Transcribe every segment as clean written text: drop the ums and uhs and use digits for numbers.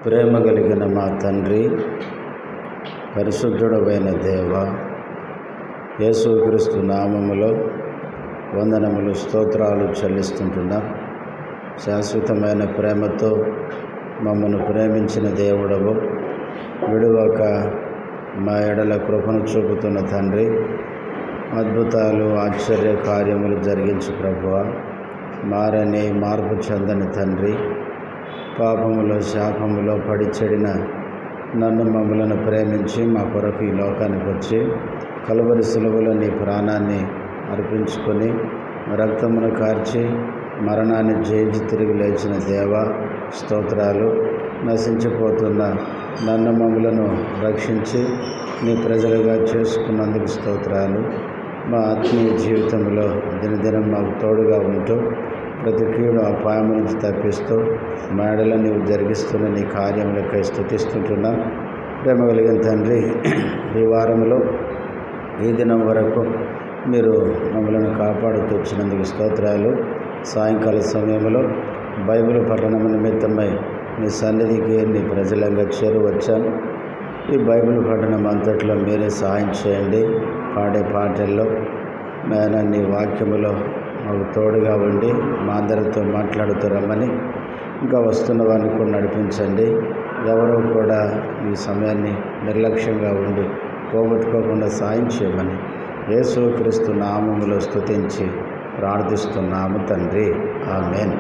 ప్రేమ కలిగిన మా తండ్రి, పరిశుద్ధుడైన దేవ, యేసుక్రీస్తు నామములో వందనములు, స్తోత్రాలు చెల్లిస్తుంటున్నాం. శాశ్వతమైన ప్రేమతో మమ్మను ప్రేమించిన దేవుడవు, విడువక మా ఎడల కృపను చూపుతున్న తండ్రి, అద్భుతాలు ఆశ్చర్య కార్యములు జరిగించు ప్రభువా, మారని మార్పు చెందని తండ్రి, పాపములో శాపములో పడి చెడిన నన్ను మమ్మలను ప్రేమించి మా కొరకు ఈ లోకానికి వచ్చి కలువరి సిలువలో నీ ప్రాణాన్ని అర్పించుకొని రక్తమును కార్చి మరణాన్ని జయించి తిరిగి లేచిన దేవ, స్తోత్రాలు. నశించిపోతున్న నన్ను మమ్మలను రక్షించి నీ ప్రజలుగా చేసుకున్నందుకు స్తోత్రాలు. మా ఆత్మీయ జీవితంలో దినదినం మాకు తోడుగా ఉంటూ ప్రతి కీడు అపాయం నుంచి తప్పిస్తూ మేడలో నీవు జరిగిస్తున్న నీ కార్యములకై స్తుతిస్తుంటున్నా. ప్రేమ కలిగిన తండ్రి, ఈ వారంలో ఈ దినం వరకు మీరు మమ్మల్ని కాపాడుతూ వచ్చినందుకు స్తోత్రాలు. సాయంకాల సమయంలో బైబిల్ పఠనం నిమిత్తమై నీ సన్నిధికి నీ ప్రజలంగా చేరువచ్చాను. ఈ బైబిల్ పఠనం అంతట్లో మీరే సహాయం చేయండి. పాడే పాటల్లో నేను నీ వాక్యములో మాకు తోడుగా ఉండి మా అందరితో మాట్లాడుతూ రమ్మని, ఇంకా వస్తున్న వారిని కూడా నడిపించండి. ఎవరో కూడా ఈ సమయాన్ని నిర్లక్ష్యంగా ఉండి పోగొట్టుకోకుండా సాయం చేయమని యేసుక్రీస్తు నామములో స్తుతించి ప్రార్థిస్తున్నాము తండ్రి, ఆమేన్.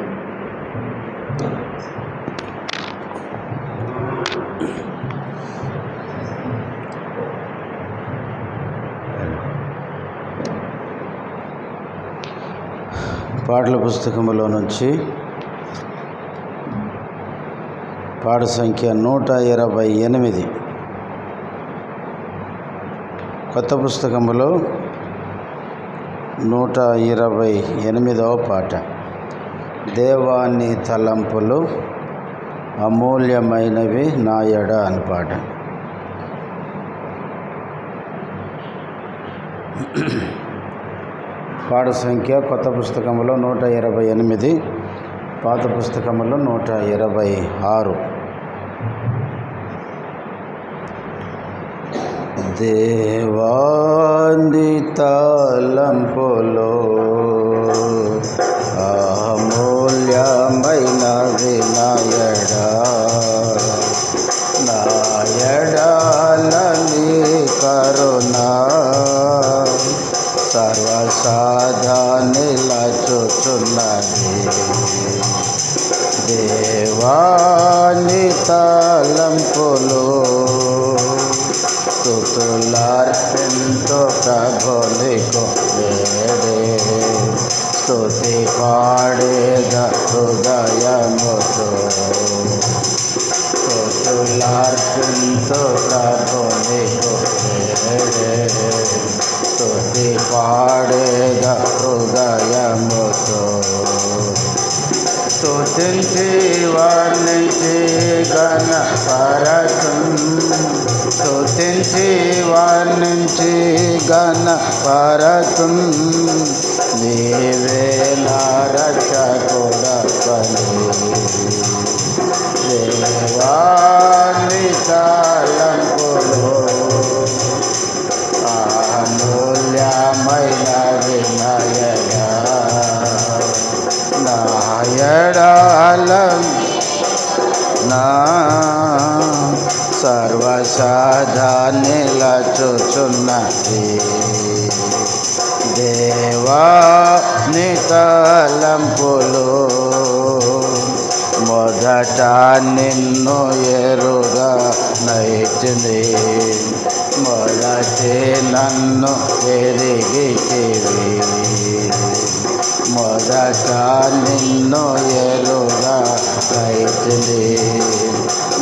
పాటల పుస్తకములో నుంచి పాట సంఖ్య 128, కొత్త పుస్తకములో 128వ పాట. దేవాని తలంపులు అమూల్యమైనవి నాయడ అని పాట. పాట సంఖ్య కొత్త పుస్తకంలో 128, పాత పుస్తకంలో 126. దేవాని తలంపులో అమూల్యమైనవి నాయడా, నాయడాలని కరుణా సర్వసాధానిలా చూచున్నది. దేవాని తలంపులు స్తుతులార్పింతు ప్రభునికు వేడే, స్తుతి పాడేద హృదయముతో. స్తుతులార్పింతు ప్రభునికు వేడే, స్తుతి పాడేద హృదయముతో. స్తుతించి వర్ణించి ఘనపరచున్, స్తుతించి వర్ణించి ఘనపరచున్, నీవే నా రక్షకుడవని. దేవాని తలంపులు అమూల్యమైనవి నాయడా, నాయడాలం నా సర్వసాధానిలా చూచున్నది. దేవాని తలంపులు మొదట నిన్ను ఎరుగా నైతిని, మొదటి నన్ను ఎరిగితివి. మొదట నిన్ను ఎరుగా నైతిని,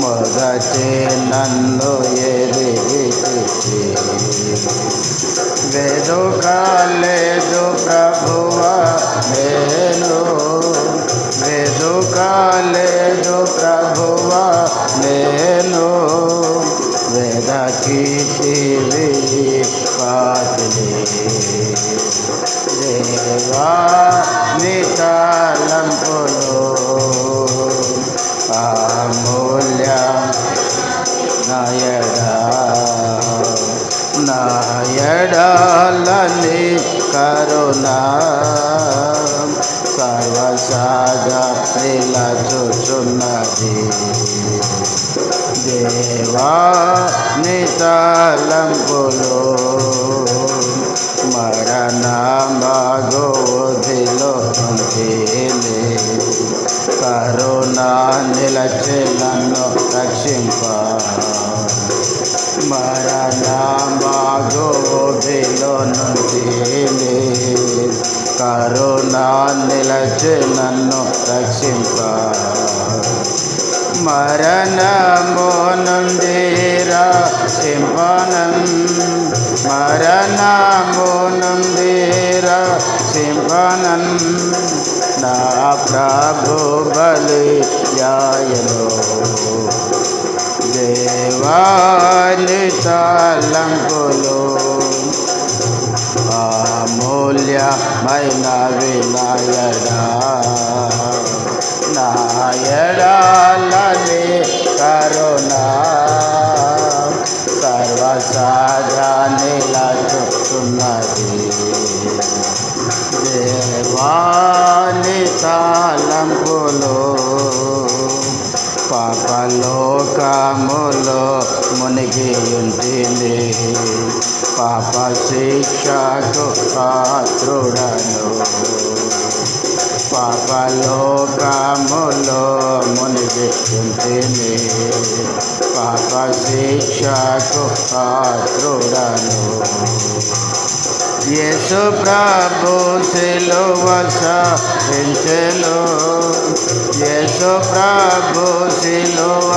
మొదటి నన్ను ఎరిగితివి. వెదుకలేదు ప్రభువా నేను, వెదుకలేదు ప్రభువా నేను, వెదకితివి పాతిని. దేవాని తలంపులు అమూల్య నా ఎడలని కరుణ సర్వసాగా నిలచుచున్నది. దేవా నీ తలంపులు మరణ మగోధిలో ఉంటేనే కరుణ నిలచి నన్ను రక్షింప. మరణ మగోధిలో నుండి కరుణ నిలచి నన్ను రక్షింప. మరణము నుండి రక్షింపనన్ మరణము నుండి రక్షింపనన్ నా ప్రభు బలియాయను. దేవాని తలంపులు అమూల్యమైన వినాయడా నా ఎడలని కరుణ సర్వసాగా నిలచుచున్నది. దేవాని తలంపులు పాపలోకములో మునిగి ఉంటిని. పాప శిక్షకు పాత్రుడను. పాపలోకములో మునిగి ఉంటిని. పాప శిక్షకు పాత్రుడను. యేసు ప్రభు సిలువ సహించెను. యేసు ప్రభు సిలువ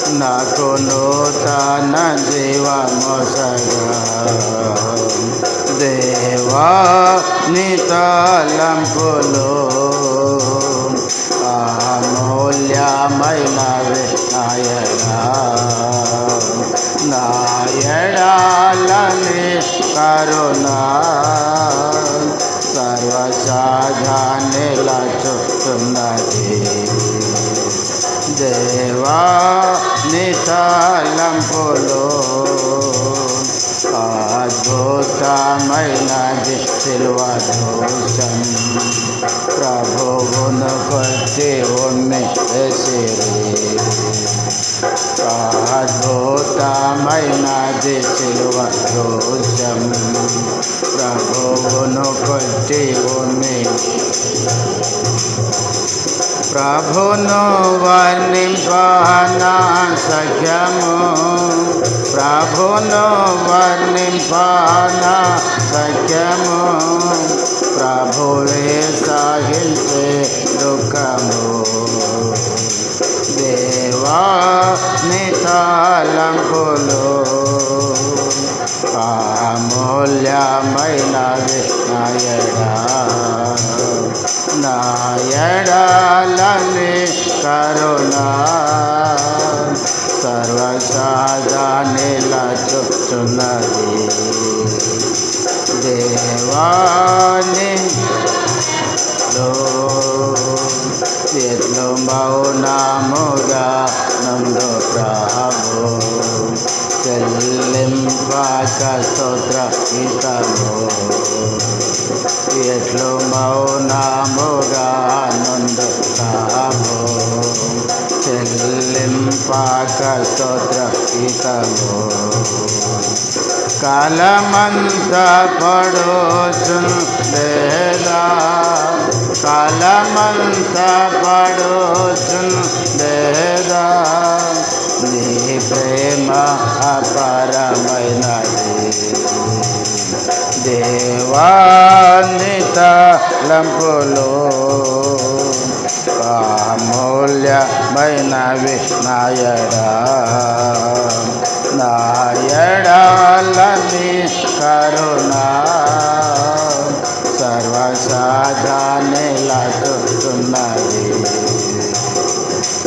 నాకు నూతన జీవమొసగా. దేవా నీ తలంపులు అమూల్యమైనవి నాయనా నా ఎడలని కరుణ సర్వసాగా నిలచుచున్నది. దేవా నీ తలంపులు అద్భుతమైనది సిలువ దోషం. ప్రభువును కొట్టి ఉమ్మి వేసిరి. అద్భుతమైనది సిలువ దోషం. ప్రభువును కొట్టి ఉమ్మి. ప్రభును వర్ణింపనా సఖ్యము. ప్రభును వర్ణింపనా సఖ్యము. ప్రభువే సహించే దుఃఖము. దేవా నీ తలంపులు అమూల్యమైనవి నాయడా నా ఎడలని కరుణ సర్వసాగా నిలచుచున్నది. దేవాని ఎట్లు మౌనముగా నందు ప్రభు చెల్లింపక స్తోత్ర గీతము. ఎట్లు మౌనముగా నందు ప్రభు చెల్లింపక స్తోత్ర గీతము. కాలమంతా పడుచుండేదా కాలమంతా పడుచుండేదా నీ ప్రేమ అపారమైనది. దేవాని తలంపులు అమూల్యమైనవి నాయడా నా ఎడలని కరుణ సర్వసాగా నిలచుచున్నది.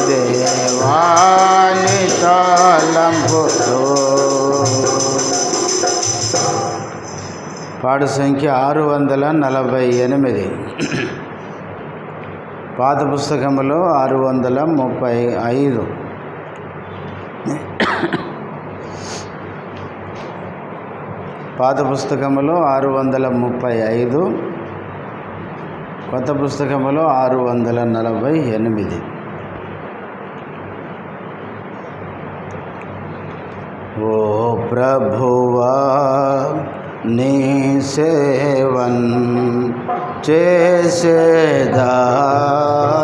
దేవాని తలంపులు. పాడు సంఖ్య 648. పాత పుస్తకములో 635. పాత పుస్తకములో 635, కొత్త పుస్తకములో 648. ఓ ప్రభువా నీ సేవన్ చేసేదా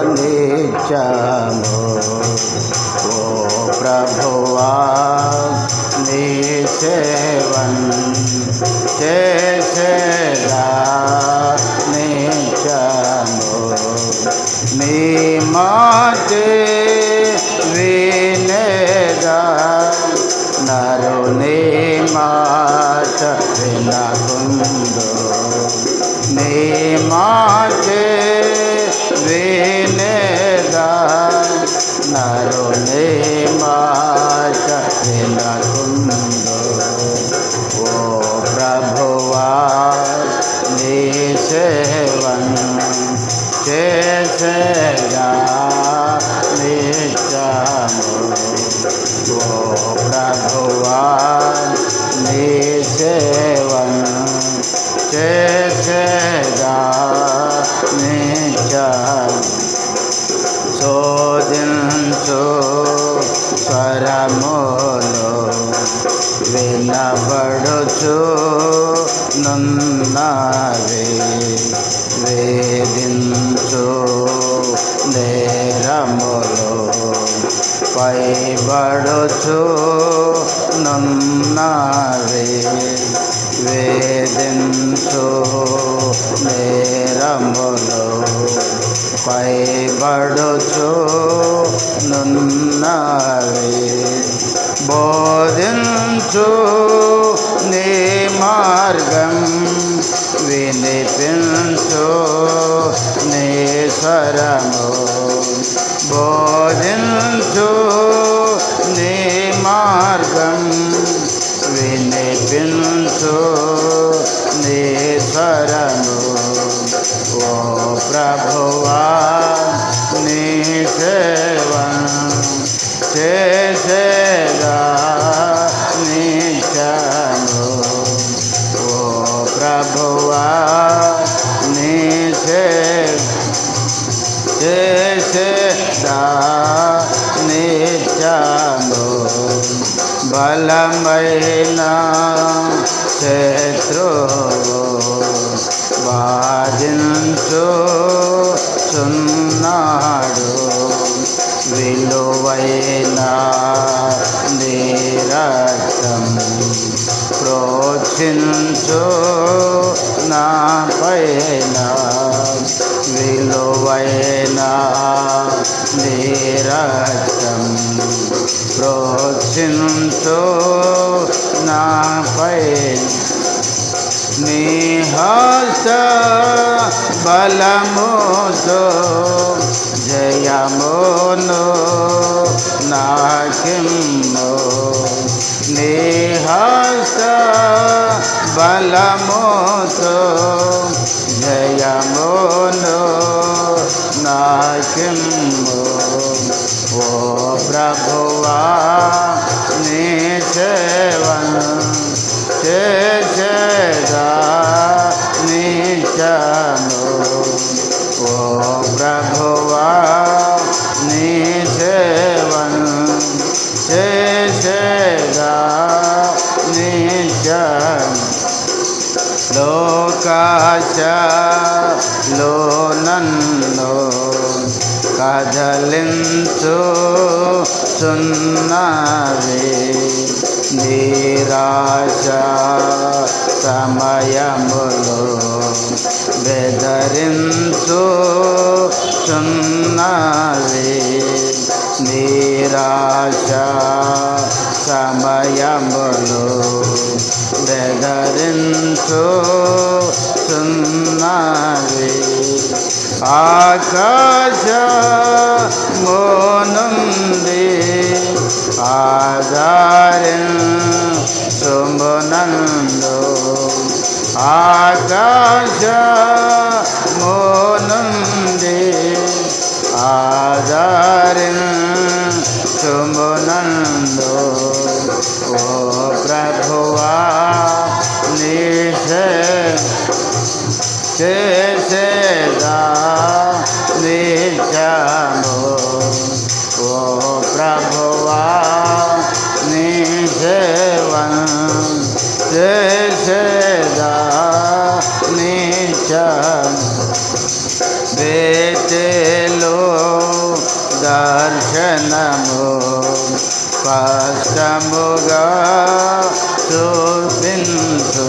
నిత్యము. ఓ ప్రభువా నీ సేవన్ చేసేదా నిత్యము. నీ మాటే వినేదా నరుని మాట వినకుందు. నీ మాటే వినేదా నరుని మాట వినకుందు. ఓ ప్రభువా నీ సేవను చేసేదా నిత్యము. ఓ ప్రభువా నీ సేవను చేసేదా నిత్యము. శోధించు స్వరములు వినబడుచు నున్నవి. వేధించు నేరములు పైబడుచు నున్నవి. వేధించు నేరములు పైబడుచు నున్నవి. బోధించు నీ మార్గం వినిపించు నీ స్వరము. బోధించు నీ మార్గం వినిపించు నీ స్వరము. ఓ ప్రభువా నీ సేవను చేసేదా నిత్యము. ఓ ప్రభువా నీ చేసేదా నిత్యము. బలమైన శత్రువు బాధించు చున్నాడు. విలువైన నీ రక్తం ప్రోక్షించు నా పైన. విలువైన నీ రక్తం ప్రోక్షించు నా పైన. నీ హస్త బలముతో జయమును నాకిమ్ము. నీ హస్త బలముతో జయమును నాకిమ్ము. ఓ ప్రభువా నీ సేవను చేసేదా నిత్యము. ఓ ప్రభువా నీ సేవను చేసేదా నిత్యము. లోకాశలో నన్ను కదలించు చున్నవి. నిరాశ సమయములో బెదరించు చున్నవి. నిరాశ సమయములో బెదరించు చున్నవి. ఆకాశమునుండి ఆధారించుమునందు. ఆకాశమునుండి ఆధారించుమునందు. ఓ ప్రభువా నీ చేసేదా నిత్యము ఓ ప్రభువా నీ సేవను చేసేదా నిత్యము బేతేలో దర్శనము స్పష్టముగా చూపించు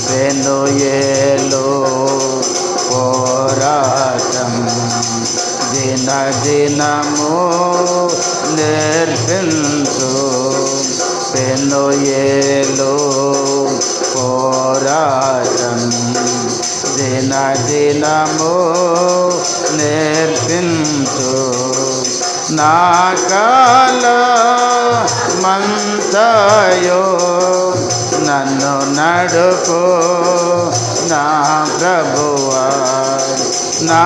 పెనుయేలో పోరాటం దినము నేర్పించు పెనుయేలో పోరాటం దినము నేర్పించు నా కాలమంతయో నన్ను నడుపు నా ప్రభువా నా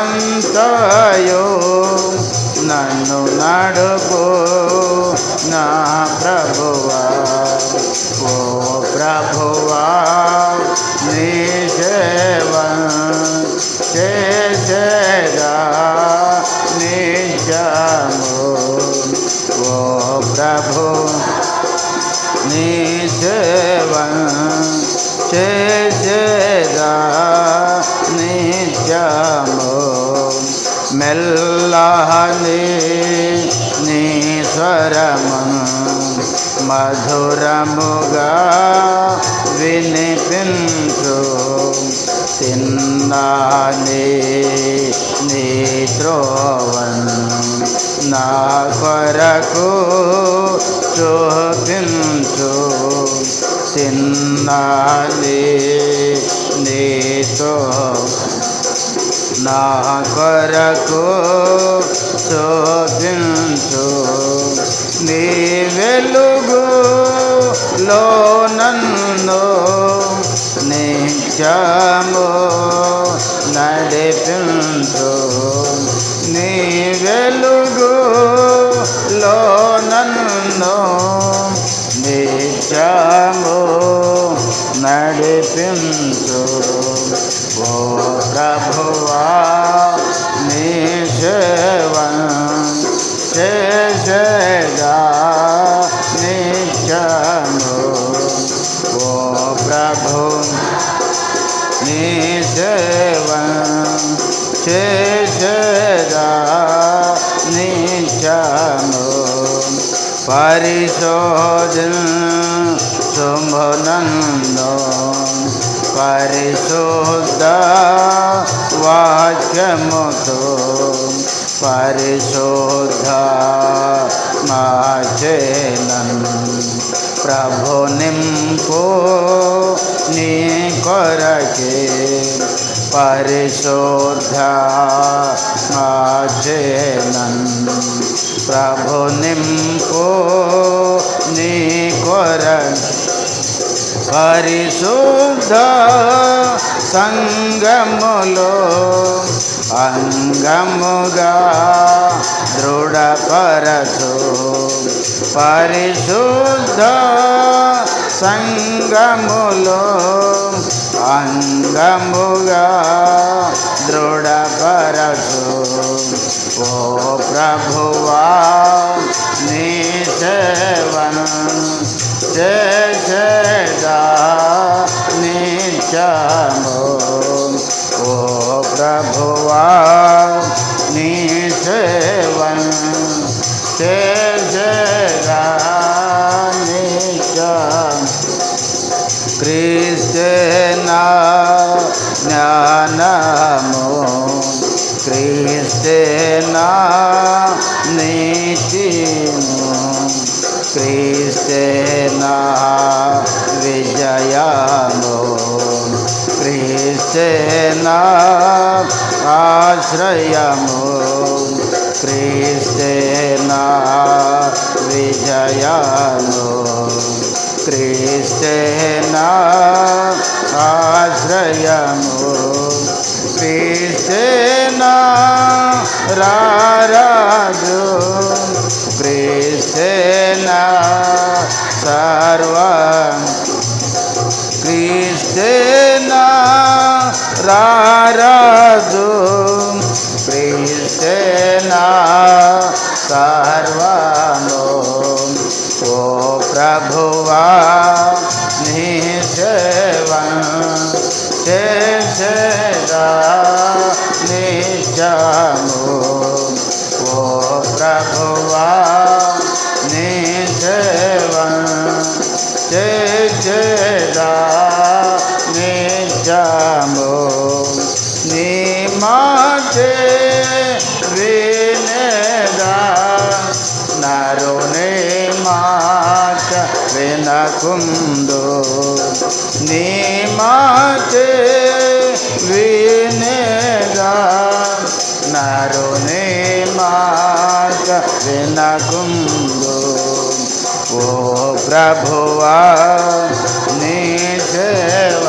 కాలమంతయో నన్ను నడుపు నా ప్రభువా ఓ ప్రభువా నీ సేవను చేసేదా నిత్యము ఓ ప్రభు నీ సేవను చేసేదా నిత్యము మెల్లహని నీ స్వరమును మధురముగా వినిపించు తిన్నానే నీ త్రోవను నా కొరకు చూపించు తిన్నానే నీతో నా కొరకు చూపించు నీ వెలుగులో నన్ను నిత్యము నడిపించు నీ వెలుగులో నన్ను నిత్యము నడిపించు ఓ ప్రభువా నీ సేవను చేసేదా నిత్యము ఓ ప్రభు నీ సేవను చేసేదా నిత్యము పరిశోధనను పరిశుద్ధ వాక్యముతో పరిశుద్ధ మార్చేనను ప్రభు నింపు నీ కొరకే పరిశుద్ధ మార్చేనను ప్రభు నింపు నీ కొరకే పరిశుద్ధ సంగములో అంగముగా దృఢపరచు పరిశుద్ధ సంగములో అంగముగా దృఢపరచు ఓ ప్రభువా నీ సేవను చేసేదా నిత్యము ఓ ప్రభువా నీ సేవను చేసేదా నిత్యము క్రీస్తే నా జ్ఞానము క్రీస్తే నా నీతిము క్రీస్తే నా విజయము క్రీస్తే నా ఆశ్రయము క్రీస్తే నా విజయము క్రీస్తే నా ఆశ్రయము క్రీస్తే నా రారాజు నిత్యము ఓ ప్రభువా నీ సేవ చేసేదా నిత్యము నీ మాటే వినేదా నరుని మాట వినకుందు నీ మాటే వినేదా నరుని మాట వినకుందు ఓ ప్రభువా నీ సేవ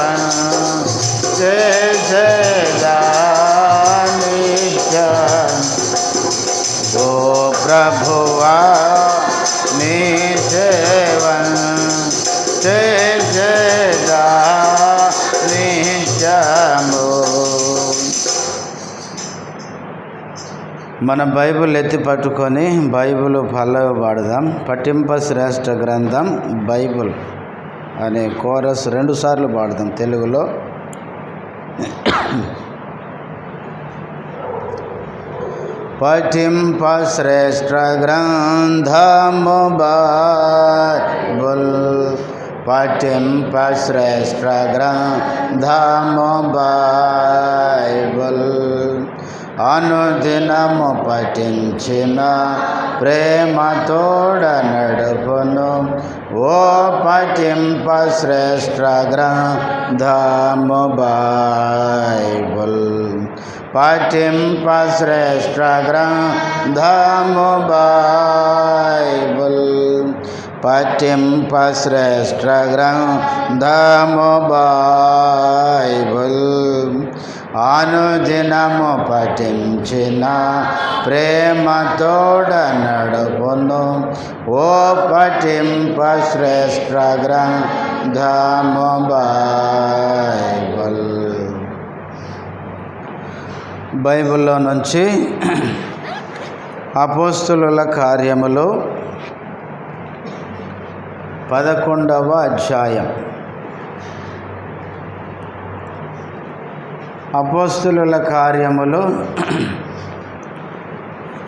చేసేదా నిత్యం ఓ ప్రభువా నీ సేవ చేసేదా నిత్యము. మన బైబిల్ ఎత్తి పట్టుకొని బైబిల్ పల్లవి పాడదాం. పఠింప శ్రేష్ఠ గ్రంథం బైబిల్ అనే కోరస్ 2 సార్లు పాడదాం తెలుగులో. పఠింప శ్రేష్ఠ గ్రంథము బైబిల్ పఠింప శ్రేష్ఠ గ్రంథము బైబిల్ అనుదినము పఠించిన ప్రేమతోడ నడుపును ఓ పఠింప శ్రేష్ఠ గ్రంథము బైబిల్ పఠింప శ్రేష్ఠ గ్రంథము బైబిల్ పఠింప శ్రేష్ఠ గ్రంథము బైబిల్ అనుదినము పఠించిన ప్రేమతోడ నడుపును ఓ పఠింప శ్రేష్ఠ గ్రంథము బైబిల్. బైబిల్లో నుంచి అపోస్తలుల కార్యములు 11వ అధ్యాయం. అపోస్తలుల కార్యములు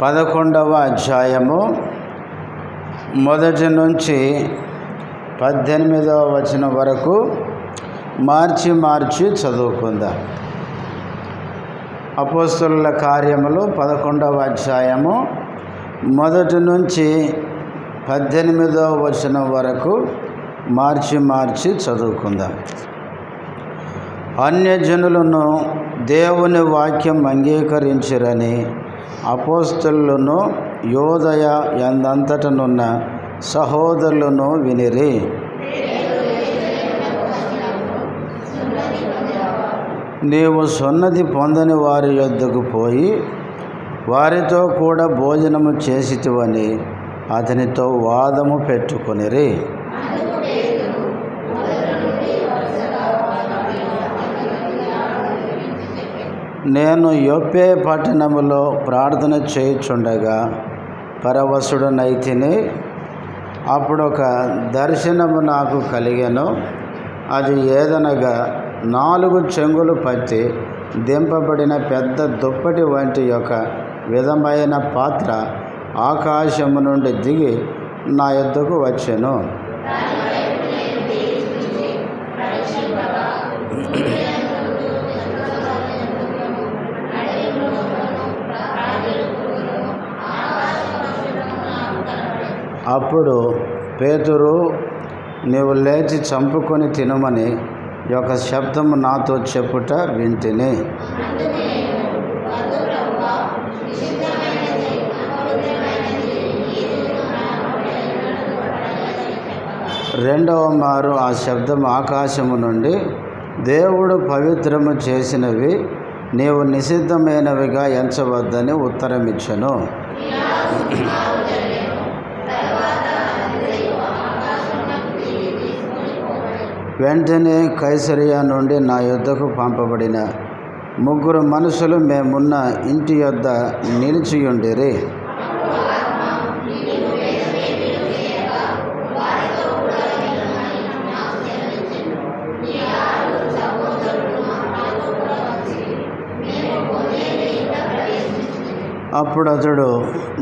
11వ అధ్యాయము మొదటి నుంచి 18వ వచనం వరకు మార్చి చదువుకుందాం. అపోస్తలుల కార్యములు 11వ అధ్యాయము మొదటి నుంచి 18వ వచనం వరకు మార్చి చదువుకుందాం. అన్యజనులను దేవుని వాక్యం అంగీకరించిరని అపోస్తలులను యోదయ యందంతటనున్న సహోదరులను వినిరి. నీవు సున్నతి పొందని వారి యొద్దకు పోయి వారితో కూడా భోజనము చేసితివని అతనితో వాదము పెట్టుకొనిరి. నేను యొప్పే పట్టణములో ప్రార్థన చేయుచుండగా పరవశుడనైతిని. అప్పుడు ఒక దర్శనము నాకు కలిగెను. అది ఏదనగా 4 చెంగులు పట్టి దింపబడిన పెద్ద దుప్పటి వంటి ఒక విధమైన పాత్ర ఆకాశము నుండి దిగి నా యొద్దకు వచ్చెను. అప్పుడు పేతురు, నీవు లేచి చంపుకొని తినమని ఒక శబ్దము నాతో చెప్పుట వింటిని. రెండవ మారు ఆ శబ్దం ఆకాశము నుండి, దేవుడు పవిత్రము చేసినవి నీవు నిషిద్ధమైనవిగా ఎంచవద్దని ఉత్తరమిచ్చెను. వెంటనే కైసరియా నుండి నా యొద్దకు పంపబడిన 3 మనుషులు మేమున్న ఇంటి యొద్ద నిలిచియుండిరి. అప్పుడు అతడు,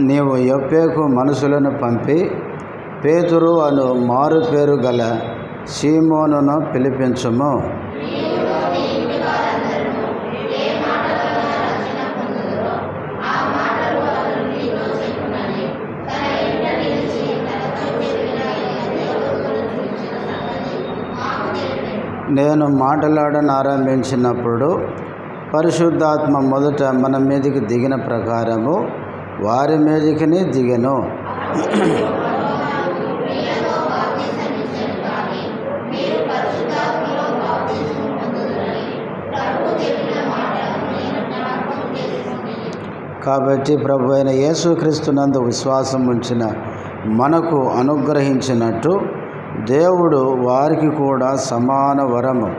నీవు యొప్పేకు మనుషులను పంపి పేతురు అను మారు పేరు గల సీమోనును పిలిపించుము. నేను మాట్లాడనారంభించినప్పుడు పరిశుద్ధాత్మ మొదట మన మీదకి దిగిన ప్రకారము వారి మీదకి దిగెను. కాబట్టి ప్రభు అయిన యేసుక్రీస్తునందు విశ్వాసం ఉంచిన మనకు అనుగ్రహించినట్టు దేవుడు వారికి కూడా సమాన వరము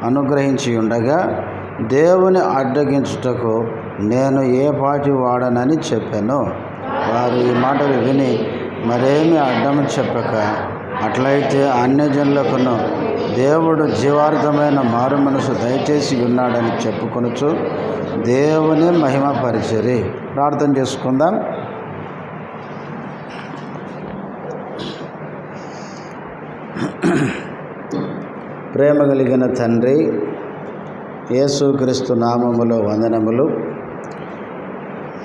అనుగ్రహించి ఉండగా దేవుని అడ్డగించుటకు నేను ఏ పాటి వాడనని చెప్పాను. వారు ఈ మాటలు విని మరేమి అడ్డము చెప్పక, అట్లయితే అన్యజనులకును దేవుడు జీవార్థమైన మారు మనసు దయచేసి ఉన్నాడని చెప్పుకొనుచు దేవుని మహిమపరిచిరి. ప్రార్థన చేసుకుందాం. ప్రేమ కలిగిన తండ్రి, యేసుక్రీస్తు నామములో వందనములు.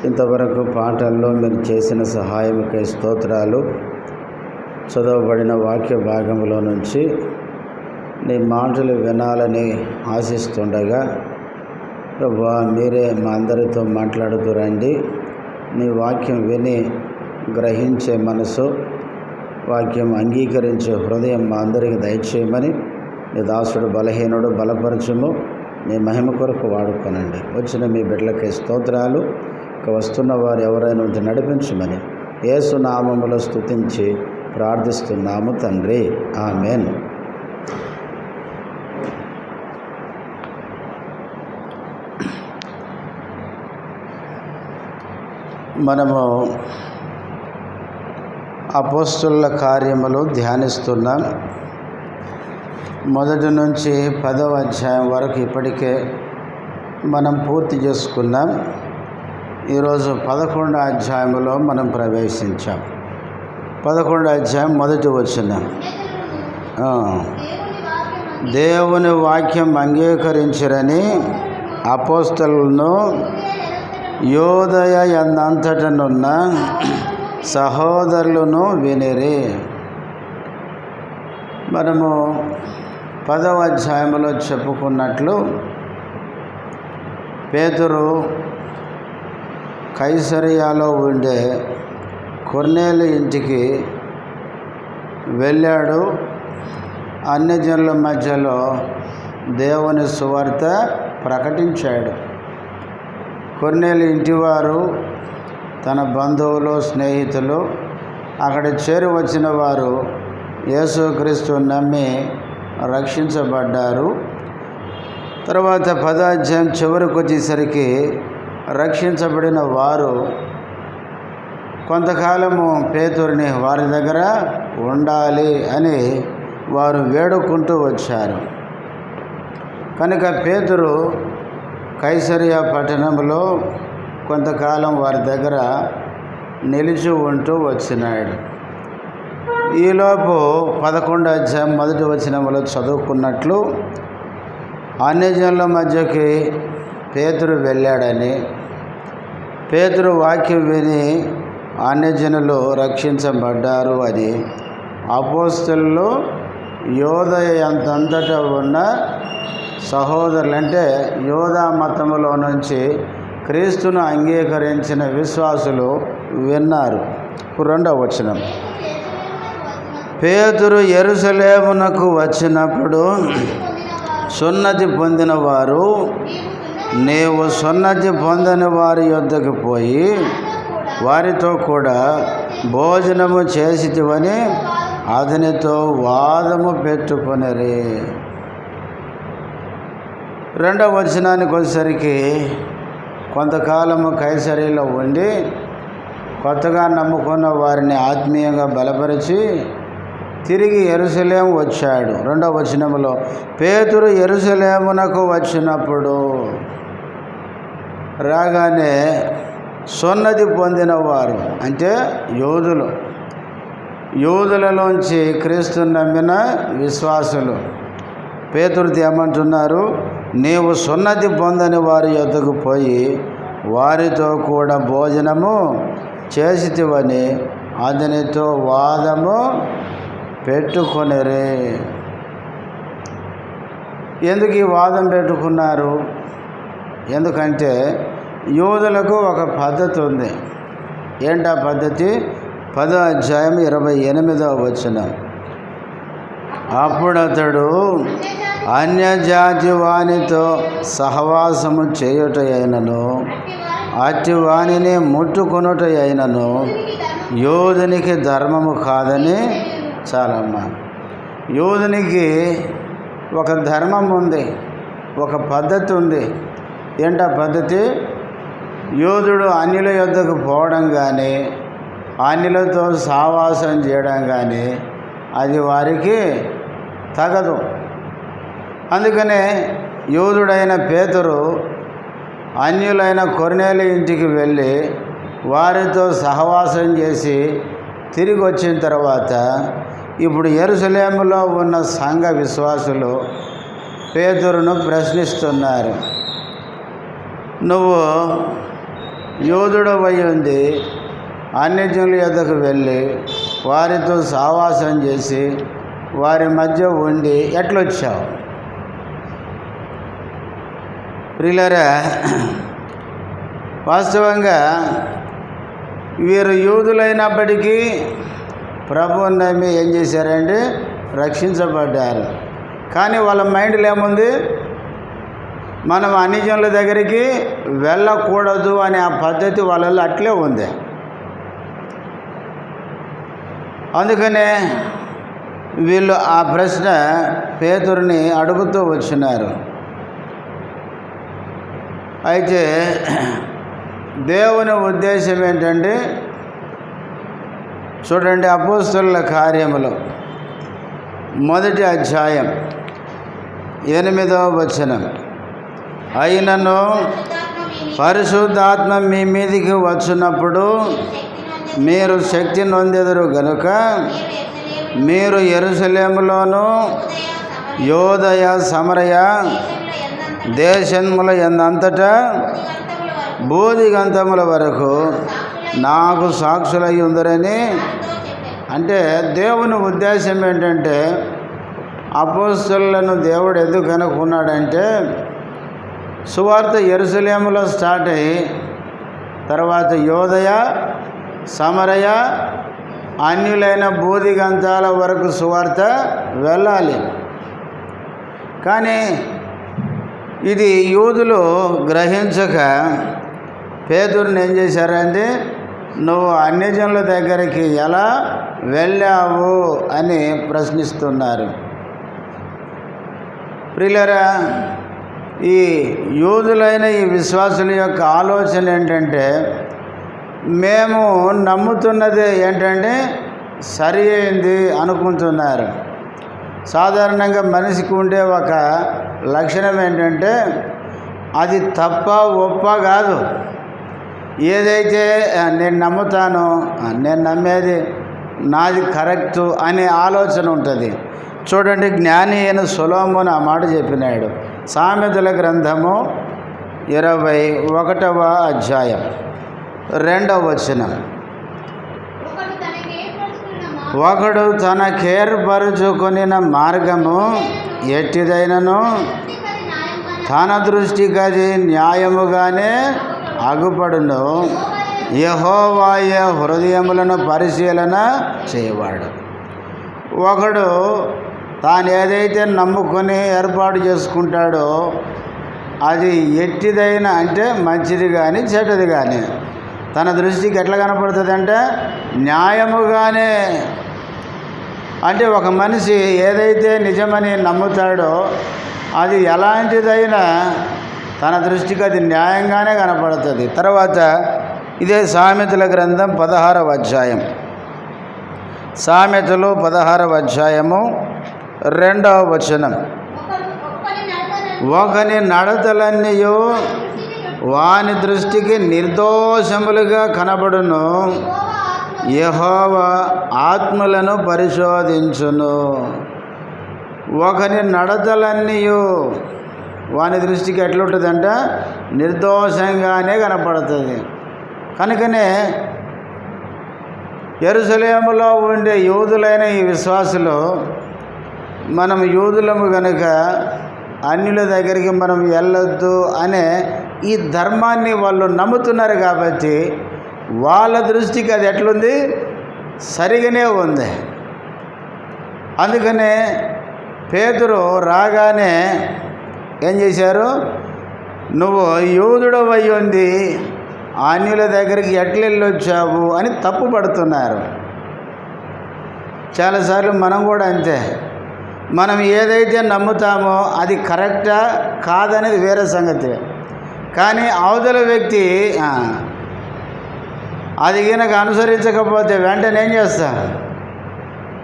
ఇంతవరకు పాటల్లో మీరు చేసిన సహాయముకై స్తోత్రాలు. చదవబడిన వాక్య భాగంలో నుంచి నీ మాటలు వినాలని ఆశిస్తుండగా ప్రభువా, మీరే మా అందరితో మాట్లాడుతూ రండి. నీ వాక్యం విని గ్రహించే మనసు, వాక్యం అంగీకరించే హృదయం మా అందరికి దయచేయమని నీ దాసుడు బలహీనుడు బలపరచుము. నీ మహిమ కొరకు వాడుకోనండి. వచ్చిన మీ బిడ్డలకై స్తోత్రాలు. ఇక వస్తున్న వారు ఎవరైనా ఉంటే నడిపించమని యేసు నామములో స్తుతించి ప్రార్థిస్తున్నాము తండ్రి. ఆమెన్. మనము అపోస్తలుల కార్యములు ధ్యానిస్తున్నాం. మొదటి నుంచి 10వ అధ్యాయం వరకు ఇప్పటికే మనం పూర్తి చేసుకున్నాం. ఈరోజు 11వ అధ్యాయంలో మనం ప్రవేశించాం. 11వ అధ్యాయం మొదటి వచనం, దేవుని వాక్యం అంగీకరించిరని అపోస్తలులను యోదయ యందంతటనున్న సహోదరులను వినిరి. మనము 10వ అధ్యాయంలో చెప్పుకున్నట్లు పేతురు కైసరియాలో ఉండే కొర్నేలు ఇంటికి వెళ్ళాడు. అన్యజనుల మధ్యలో దేవుని సువార్త ప్రకటించాడు. కొర్నేలు ఇంటివారు, తన బంధువులు, స్నేహితులు, అక్కడ చేరి వచ్చిన వారు యేసుక్రీస్తు నమ్మి రక్షించబడ్డారు. తర్వాత 10వ అధ్యాయం చివరికి వచ్చేసరికి రక్షించబడిన వారు కొంతకాలము పేతురుని వారి దగ్గర ఉండాలి అని వారు వేడుకుంటూ వచ్చారు. కనుక పేతురు కైసరియా పట్టణంలో కొంతకాలం వారి దగ్గర నిలిచి ఉంటూ వచ్చినాడు. ఈలోపు 11వ అధ్యాయం మొదటి వచనంలో చదువుకున్నట్లు అన్యజనుల మధ్యకి పేతురు వెళ్ళాడని, పేతురు వాక్యం విని అన్యజనులు రక్షించబడ్డారు అని అపోస్తలులు యోదయ అంతటా ఉన్న సహోదరులు, అంటే యోధా మతములో నుంచి క్రీస్తును అంగీకరించిన విశ్వాసులు విన్నారు. 2వ వచనం, పేతురు యెరూషలేమునకు వచ్చినప్పుడు సున్నతి పొందిన వారు, నీవు సున్నతి పొందని వారి యొద్దకు పోయి వారితో కూడా భోజనము చేసితివని అతనితో వాదము పెట్టుకొనిరి. 2వ వచనానికి వచ్చేసరికి కొంతకాలము కైసరీలో ఉండి కొత్తగా నమ్ముకున్న వారిని ఆత్మీయంగా బలపరిచి తిరిగి యెరూషలేము వచ్చాడు. 2వ వచనంలో పేతురు యెరూషలేమునకు వచ్చినప్పుడు రాగానే సున్నతి పొందినవారు అంటే యూదులలోంచి క్రీస్తుని నమ్మిన విశ్వాసులు. పేతురు ఏమంటున్నారు? నీవు సున్నతి పొందని వారి యొద్దకు పోయి వారితో కూడా భోజనము చేసితివని అతనితో వాదము పెట్టుకొనిరే. ఎందుకు ఈ వాదం పెట్టుకున్నారు? ఎందుకంటే యూదులకు ఒక పద్ధతి ఉంది. ఏంటా పద్ధతి? 10వ అధ్యాయం 28వ వచనం. అప్పుడు అతడు అన్యజాతి వానితో సహవాసము చేయుట అయినను అట్టి వానిని ముట్టుకొనుట అయినను యూదునికి ధర్మము కాదని. చాలమ్మా, యూదునికి ఒక ధర్మం ఉంది, ఒక పద్ధతి ఉంది. ఏంటా పద్ధతి? యూదుడు అన్యుల యొద్దకు పోవడం కానీ అన్యులతో సావాసం చేయడం కానీ అది వారికి తగదు. అందుకనే యూదుడైన పేతురు అన్యులైన కొర్నేలి ఇంటికి వెళ్ళి వారితో సహవాసం చేసి తిరిగి వచ్చిన తర్వాత ఇప్పుడు యెరూషలేములో ఉన్న సంఘ విశ్వాసులు పేతురును ప్రశ్నిస్తున్నారు. నువ్వు యూదుడవై ఉండి అన్యజనుల యొద్దకు వెళ్ళి వారితో సహవాసం చేసి వారి మధ్య ఉండి ఎట్లొచ్చావు? ప్రియులారా, వాస్తవంగా వీరు యూదులైనప్పటికీ ప్రభువుని నమ్మి ఏం చేశారంటే రక్షించబడ్డారు. కానీ వాళ్ళ మైండ్లో ఏముంది? మనం అన్యజనుల దగ్గరికి వెళ్ళకూడదు అనే ఆ పద్ధతి వాళ్ళలో అట్లే ఉంది. అందుకనే వీళ్ళు ఆ ప్రశ్న పేతురుని అడుగుతూ వచ్చినారు. అయితే దేవుని ఉద్దేశం ఏంటంటే, చూడండి, అపోస్తలుల కార్యములు 1వ అధ్యాయం 8వ వచనం. అయినను పరిశుద్ధాత్మ మీ మీదికి వచ్చినప్పుడు మీరు శక్తి నొందెదరు గనుక మీరు యెరూషలేములోను యోదయ సమరయ దేశముల యందంతటా బూదిగంతముల వరకు నాకు సాక్షులై ఉందరని. అంటే దేవుని ఉద్దేశం ఏంటంటే, అపోస్తలులను దేవుడు ఎందుకు అనుకున్నాడంటే, సువార్త యెరూషలేములో స్టార్ట్ అయ్యి తర్వాత యోదయ సమరయ అన్యులైన బూదిగంతాల వరకు సువార్త వెళ్ళాలి. కానీ ఇది యూదులు గ్రహించక పేతురుని ఏం చేశారంటే, నువ్వు అన్యజనుల దగ్గరికి ఎలా వెళ్ళావు అని ప్రశ్నిస్తున్నారు. ప్రియులారా, ఈ యూదులైన ఈ విశ్వాసుల యొక్క ఆలోచన ఏంటంటే, మేము నమ్ముతున్నది ఏంటంటే సరి అయింది అనుకుంటున్నారు. సాధారణంగా మనిషికి ఉండే ఒక లక్షణం ఏంటంటే, అది తప్ప ఒప్ప కాదు. ఏదైతే నేను నమ్ముతానో, నేను నమ్మేది నాది కరెక్టు అనే ఆలోచన ఉంటుంది. చూడండి, జ్ఞాని అయిన సొలొమోను ఆ మాట చెప్పినాడు. సామెతల గ్రంథము 21వ అధ్యాయం 2వ వచనం. ఒకడు తనకేర్పరుచుకొనిన మార్గము ఎట్టిదైనను తన దృష్టికి అది న్యాయముగానే అగుపడును. యెహోవాయే హృదయములను పరిశీలన చేయవాడు. ఒకడు తాను ఏదైతే నమ్ముకొని ఏర్పాటు చేసుకుంటాడో అది ఎట్టిదైనా అంటే మంచిది కానీ చెడ్డది కానీ తన దృష్టికి ఎట్లా కనపడుతుంది అంటే న్యాయముగానే. అంటే ఒక మనిషి ఏదైతే నిజమని నమ్ముతాడో అది ఎలాంటిదైనా తన దృష్టికి అది న్యాయంగానే కనపడుతుంది. తర్వాత ఇదే సామెతల గ్రంథం 16వ అధ్యాయం. సామెతలు 16వ అధ్యాయము 2వ వచనం. ఒకని నడతలన్నీయు వాని దృష్టికి నిర్దోషములుగా కనబడును. యెహోవా ఆత్మలను పరిశోధించును. ఒకని నడతలన్నీ వాని దృష్టికి ఎట్లుంటుందంట? నిర్దోషంగానే కనపడుతుంది. కనుకనే యెరూషలేములో ఉండే యూదులైన ఈ విశ్వాసులు, మనం యూదులము కనుక అన్యుల దగ్గరికి మనం వెళ్ళొద్దు అనే ఈ ధర్మాన్ని వాళ్ళు నమ్ముతున్నారు కాబట్టి వాళ్ళ దృష్టికి అది ఎట్లుంది? సరిగానే ఉంది. అందుకనే పేతురు రాగానే ఏం చేశారు? నువ్వు యూదుడు అయి ఉంది అన్యుల దగ్గరికి ఎట్లెళ్ళొచ్చావు అని తప్పు పడుతున్నారు. చాలాసార్లు మనం కూడా అంతే. మనం ఏదైతే నమ్ముతామో అది కరెక్టా కాదనేది వేరే సంగతి. కానీ అవతల వ్యక్తి అది కనుక అనుసరించకపోతే వెంటనే ఏం చేస్తాం?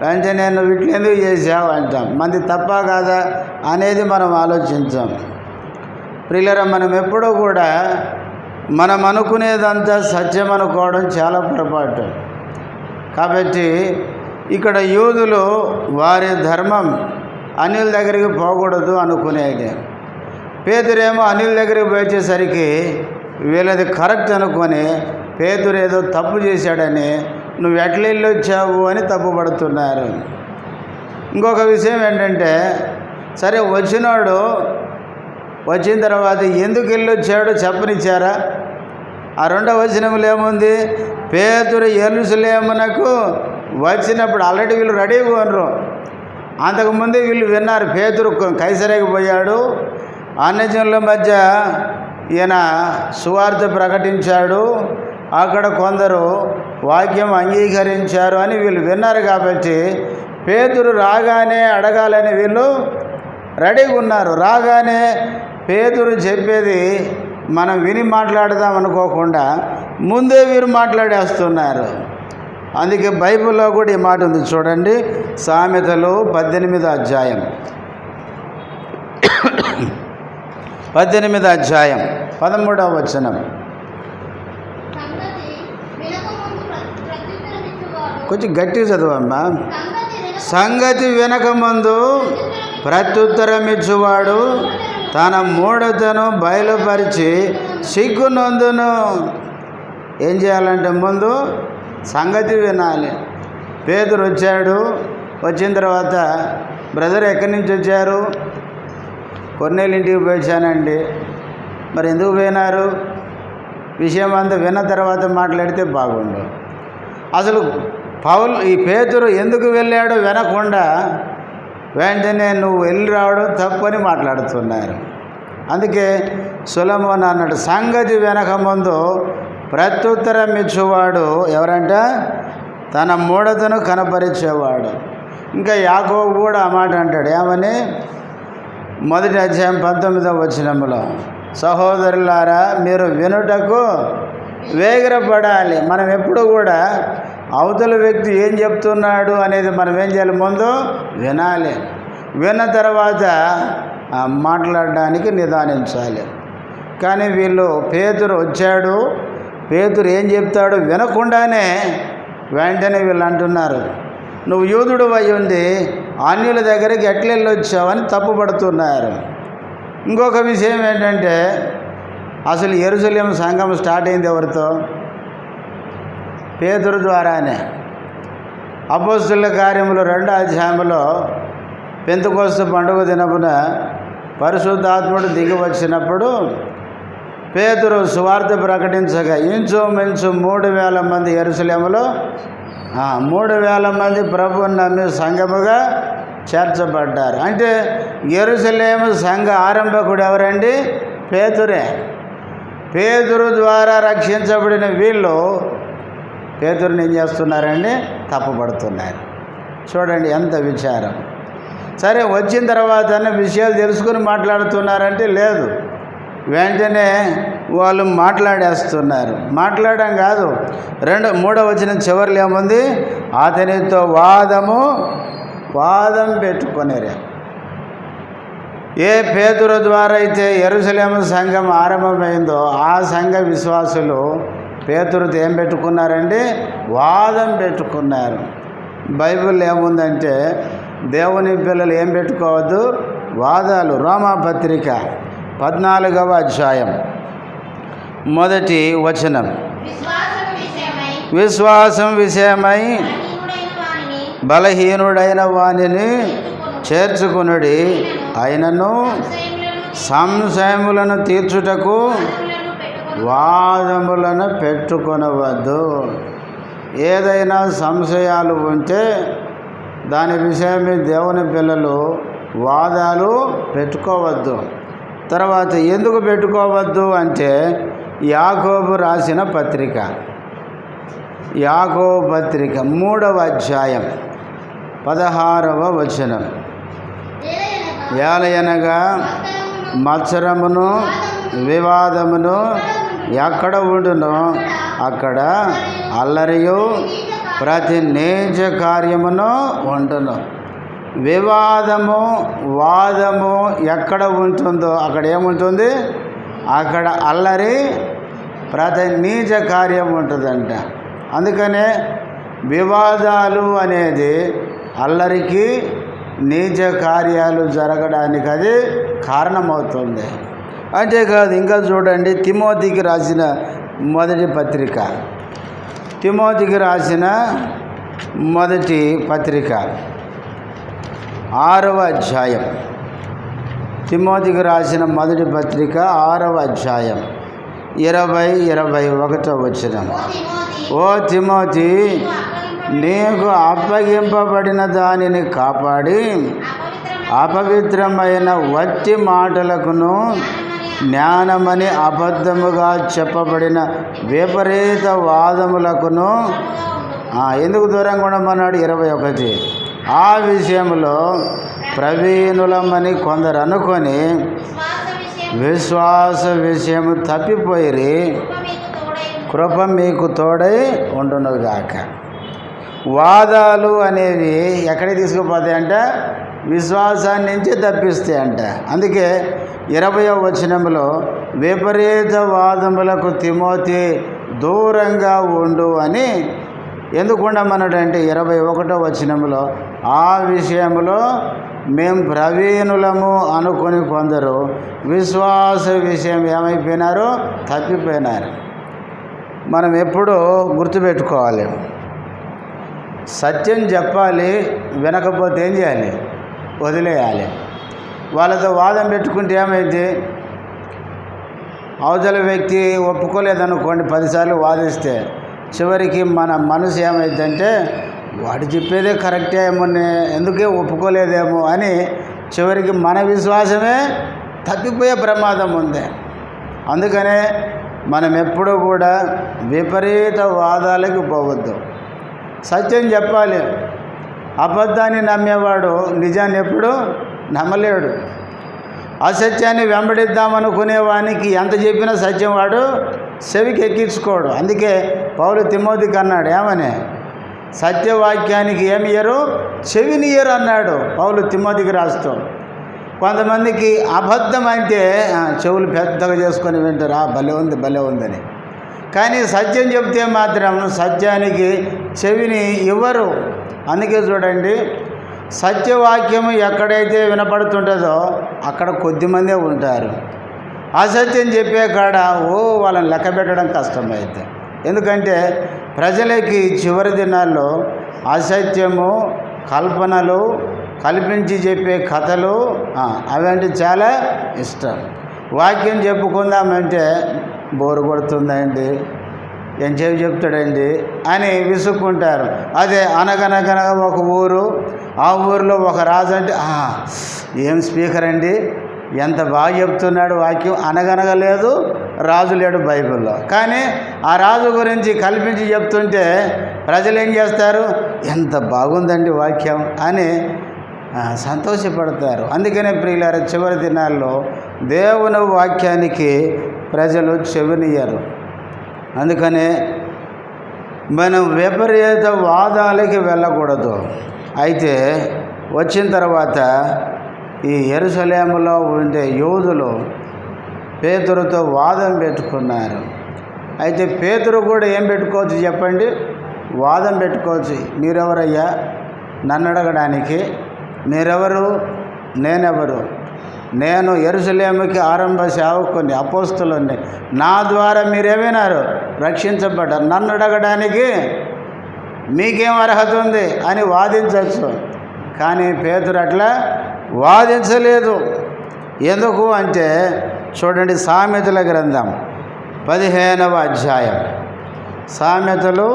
వెంటనే నువ్వు ఇట్లా ఎందుకు చేసావు అంటాం. మంది తప్ప కాదా అనేది మనం ఆలోచించాం. ప్రియులారా, మనం ఎప్పుడూ కూడా మనం అనుకునేదంతా సత్యం అనుకోవడం చాలా పొరపాటు. కాబట్టి ఇక్కడ యూదులు వారి ధర్మం అన్యుల దగ్గరికి పోకూడదు అనుకునేది. పేతురేమో అన్యుల దగ్గరికి పోయేసరికి వీళ్ళది కరెక్ట్ అనుకొని పేతురు ఏదో తప్పు చేశాడని నువ్వు ఎట్లా వెళ్ళొచ్చావు అని తప్పు పడుతున్నారు. ఇంకొక విషయం ఏంటంటే, సరే వచ్చినాడు, వచ్చిన తర్వాత ఎందుకు వెళ్ళొచ్చాడో చెప్పనిచ్చారా? ఆ రెండవ వచనంలో ఏముంది? పేతురు యెరూషలేమునకు వచ్చినప్పుడు ఆల్రెడీ వీళ్ళు రెడీగా ఉన్నారు. అంతకుముందే వీళ్ళు విన్నారు పేతురు కైసరేకి పోయాడు, అన్యజనుల మధ్య ఈయన సువార్త ప్రకటించాడు, అక్కడ కొందరు వాక్యం అంగీకరించారు అని వీళ్ళు విన్నారు. కాబట్టి పేతురు రాగానే అడగాలని వీళ్ళు రెడీగా ఉన్నారు. రాగానే పేతురు చెప్పేది మనం విని మాట్లాడదాం అనుకోకుండా ముందే వీరు మాట్లాడేస్తున్నారు. అందుకే బైబిల్లో కూడా ఈ మాట ఉంది చూడండి. సామెతలు 18వ అధ్యాయం 13వ వచనం. కొంచెం గట్టిగా చదవమ్మా. సంగతి వినకముందు ప్రత్యుత్తరం ఇచ్చువాడు తన మూఢతను బయలుపరిచి సిగ్గునందును. ఏం చేయాలంటే ముందు సంగతి వినాలి. పేతురు వచ్చాడు, వచ్చిన తర్వాత బ్రదర్ ఎక్కడి నుంచి వచ్చారు? కొన్నేళ్ళ ఇంటికి పోయించానండి. మరి ఎందుకు పోయినారు? విషయం అంతా విన్న తర్వాత మాట్లాడితే బాగుండు. అసలు ఈ పేతురు ఎందుకు వెళ్ళాడో వినకుండా వెంటనే నువ్వు వెళ్ళి రావడం తప్పని మాట్లాడుతున్నారు. అందుకే సొలొమోను అన్నాడు, సంగతి వెనక ముందు ప్రత్యుత్తరం ఇచ్చేవాడు ఎవరంట? తన మూఢతను కనపరిచేవాడు. ఇంకా యాకోబు కూడా ఆ మాట అంటాడు. ఏమని? 1వ అధ్యాయం 19వ వచనంలో, సహోదరులారా మీరు వినుటకు వేగిరపడాలి. మనం ఎప్పుడు కూడా అవతల వ్యక్తి ఏం చెప్తున్నాడు అనేది మనం ఏం చేయాలి? ముందు వినాలి. విన్న తర్వాత మాట్లాడడానికి నిదానించాలి. కానీ వీళ్ళు పేతురు వచ్చాడు, పేతురు ఏం చెప్తాడు వినకుండానే వెంటనే వీళ్ళు అంటున్నారు, నువ్వు యూదుడు అయి ఉంది అన్యుల దగ్గరికి ఎట్లా వెళ్ళొచ్చావని తప్పు పడుతున్నారు. ఇంకొక విషయం ఏంటంటే, అసలు యెరూషలేము సంఘం స్టార్ట్ అయింది ఎవరితో? పేతురు ద్వారానే. అపోస్తలుల కార్యములు 2వ అధ్యాయంలో పెంతెకొస్తు పండుగ దినమున పరిశుద్ధాత్ముడు దిగి వచ్చినప్పుడు పేతురు సువార్త ప్రకటించగా ఇంచుమించు 3,000 మంది యెరూషలేములో 3,000 మంది ప్రభువుని నమ్మి సంఘముగా చేర్చబడ్డారు. అంటే యెరూషలేము సంఘ ఆరంభకుడు ఎవరండి? పేతురే. పేతురు ద్వారా రక్షించబడిన వీళ్ళు పేతురుని ఏం చేస్తున్నారండి? తప్పుపడుతున్నారు. చూడండి ఎంత విచారం. సరే వచ్చిన తర్వాత విషయాలు తెలుసుకుని మాట్లాడుతున్నారంటే లేదు, వెంటనే వాళ్ళు మాట్లాడేస్తున్నారు. మాట్లాడడం కాదు, 3వ వచనం చివరిలో ఏముంది? అతనితో వాదం పెట్టుకునేరే. ఏ పేతురు ద్వారా అయితే యెరూషలేము సంఘం ఆరంభమైందో ఆ సంఘ విశ్వాసులు పేతురుతో ఏం పెట్టుకున్నారండి? వాదం పెట్టుకున్నారు. బైబిల్ ఏముందంటే దేవుని పిల్లలు ఏం పెట్టుకోవద్దు? వాదాలు. రోమాపత్రిక 14వ అధ్యాయం 1వ వచనం. విశ్వాసం విషయమై బలహీనుడైన వానిని చేర్చుకునుడి, అయినను సంశయములను తీర్చుటకు వాదములను పెట్టుకొనవద్దు. ఏదైనా సంశయాలు ఉంటే దాని విషయమే దేవుని పిల్లలు వాదాలు పెట్టుకోవద్దు. తర్వాత ఎందుకు పెట్టుకోవద్దు అంటే యాకోబు రాసిన పత్రిక, యాకోబు పత్రిక 3వ అధ్యాయం 16వ వచనం. ఏలయనగా మత్సరమును వివాదమును ఎక్కడ ఉండునో అక్కడ అల్లరియు ప్రతి నీచ కార్యమును ఉండును. వివాదము వాదము ఎక్కడ ఉంటుందో అక్కడ ఏముంటుంది? అక్కడ అల్లరి ప్రతి నీచ కార్యం ఉంటుందంట. అందుకనే వివాదాలు అనేది అల్లరికి నీచ కార్యాలు జరగడానికి అది కారణమవుతుంది. అంతేకాదు ఇంకా చూడండి, తిమోతికి రాసిన మొదటి పత్రిక, తిమోతికి రాసిన మొదటి పత్రిక 6వ అధ్యాయం, తిమోతికి రాసిన మొదటి పత్రిక 6వ అధ్యాయం 20-21 వచనం. ఓ తిమోతి, నీకు అప్పగింపబడిన దానిని కాపాడి అపవిత్రమైన వట్టి మాటలకును జ్ఞానమని అబద్ధముగా చెప్పబడిన విపరీత వాదములకును ఎందుకు దూరంగా ఉండమన్నాడు? 21. ఆ విషయంలో ప్రవీణులమని కొందరు అనుకొని విశ్వాస విషయము తప్పిపోయిరి. కృప మీకు తోడై ఉండునుగాక. వాదాలు అనేవి ఎక్కడికి తీసుకుపోతాయంట? విశ్వాసాన్ని నుంచి తప్పిస్తాయంట. అందుకే 20వ వచనంలో విపరీత వాదములకు తిమోతి దూరంగా ఉండు అని ఎందుకు ఉండమన్నాడంటే 21వ వచనంలో ఆ విషయంలో మేము ప్రవీణులము అనుకుని కొందరు విశ్వాస విషయం ఏమైపోయినారు? తప్పిపోయినారు. మనం ఎప్పుడూ గుర్తుపెట్టుకోవాలి, సత్యం చెప్పాలి, వినకపోతే ఏం చేయాలి? వదిలేయాలి. వాళ్ళతో వాదం పెట్టుకుంటే ఏమైంది? అవతల వ్యక్తి ఒప్పుకోలేదనుకోండి, 10 సార్లు వాదిస్తే చివరికి మన మనసు ఏమైందంటే వాడు చెప్పేదే కరెక్టే ఏమో, ఎందుకే ఒప్పుకోలేదేమో అని చివరికి మన విశ్వాసమే తప్పిపోయే ప్రమాదం ఉంది. అందుకనే మనం ఎప్పుడూ కూడా విపరీత వాదాలకు పోవద్దు. సత్యం చెప్పాలి. అబద్ధాన్ని నమ్మేవాడు నిజాన్ని ఎప్పుడు నమ్మలేడు. అసత్యాన్ని వెంబడిద్దామనుకునేవానికి ఎంత చెప్పినా సత్యం వాడు చెవికి ఎక్కించుకోడు. అందుకే పౌలు తిమోతికి అన్నాడు, ఏమని? సత్యవాక్యానికి ఏమియ్యరు? చెవినియ్యరు అన్నాడు పౌలు తిమోతికి రాస్తూ. కొంతమందికి అబద్ధం అంటే చెవులు పెద్దగా చేసుకొని వింటారు, భలే ఉంది భలే ఉందని. కానీ సత్యం చెప్తే మాత్రం సత్యానికి చెవిని ఇవ్వరు. అందుకే చూడండి, సత్యవాక్యము ఎక్కడైతే వినపడుతుంటుందో అక్కడ కొద్దిమందే ఉంటారు. అసత్యం చెప్పే కాడ వాళ్ళని లెక్క పెట్టడం కష్టమైతే. ఎందుకంటే ప్రజలకి చివరి దినాల్లో అసత్యము, కల్పనలు, కల్పించి చెప్పే కథలు అవంటే చాలా ఇష్టం. వాక్యం చెప్పుకుందామంటే బోరు కొడుతుందండి, ఎంతసేపు చెప్తాడండి అని విసుక్కుంటారు. అదే అనగనగనగా ఒక ఊరు, ఆ ఊరిలో ఒక రాజు అంటే ఏం స్పీకర్ అండి, ఎంత బాగా చెప్తున్నాడు వాక్యం. అనగనగలేదు, రాజు లేడు బైబిల్లో. కానీ ఆ రాజు గురించి కల్పించి చెప్తుంటే ప్రజలు ఏం చేస్తారు? ఎంత బాగుందండి వాక్యం అని సంతోషపడతారు. అందుకనే ప్రియులారా, చివరి దినాల్లో దేవుని వాక్యానికి ప్రజలు చెవినియ్యరు. అందుకనే మనం విపరీత వాదాలకి వెళ్ళకూడదు. అయితే వచ్చిన తర్వాత ఈ యెరూషలేములో ఉండే యూదులు పేతురుతో వాదం పెట్టుకున్నారు. అయితే పేతురు కూడా ఏం పెట్టుకోవచ్చు చెప్పండి? వాదం పెట్టుకోవచ్చు. మీరెవరయ్యా నన్ను అడగడానికి? మీరెవరు? నేనెవరు? నేను యెరూషలేముకి ఆరంభ సేవకుని, అపోస్తలుని. నా ద్వారా మీరేమైనారు? రక్షించబడ్డారు. నన్ను అడగడానికి మీకేం అర్హత ఉంది అని వాదించవచ్చు. కానీ పేతురు అట్లా వాదించలేదు. ఎందుకు అంటే చూడండి, సామెతల గ్రంథం 15వ అధ్యాయం. సామెతలు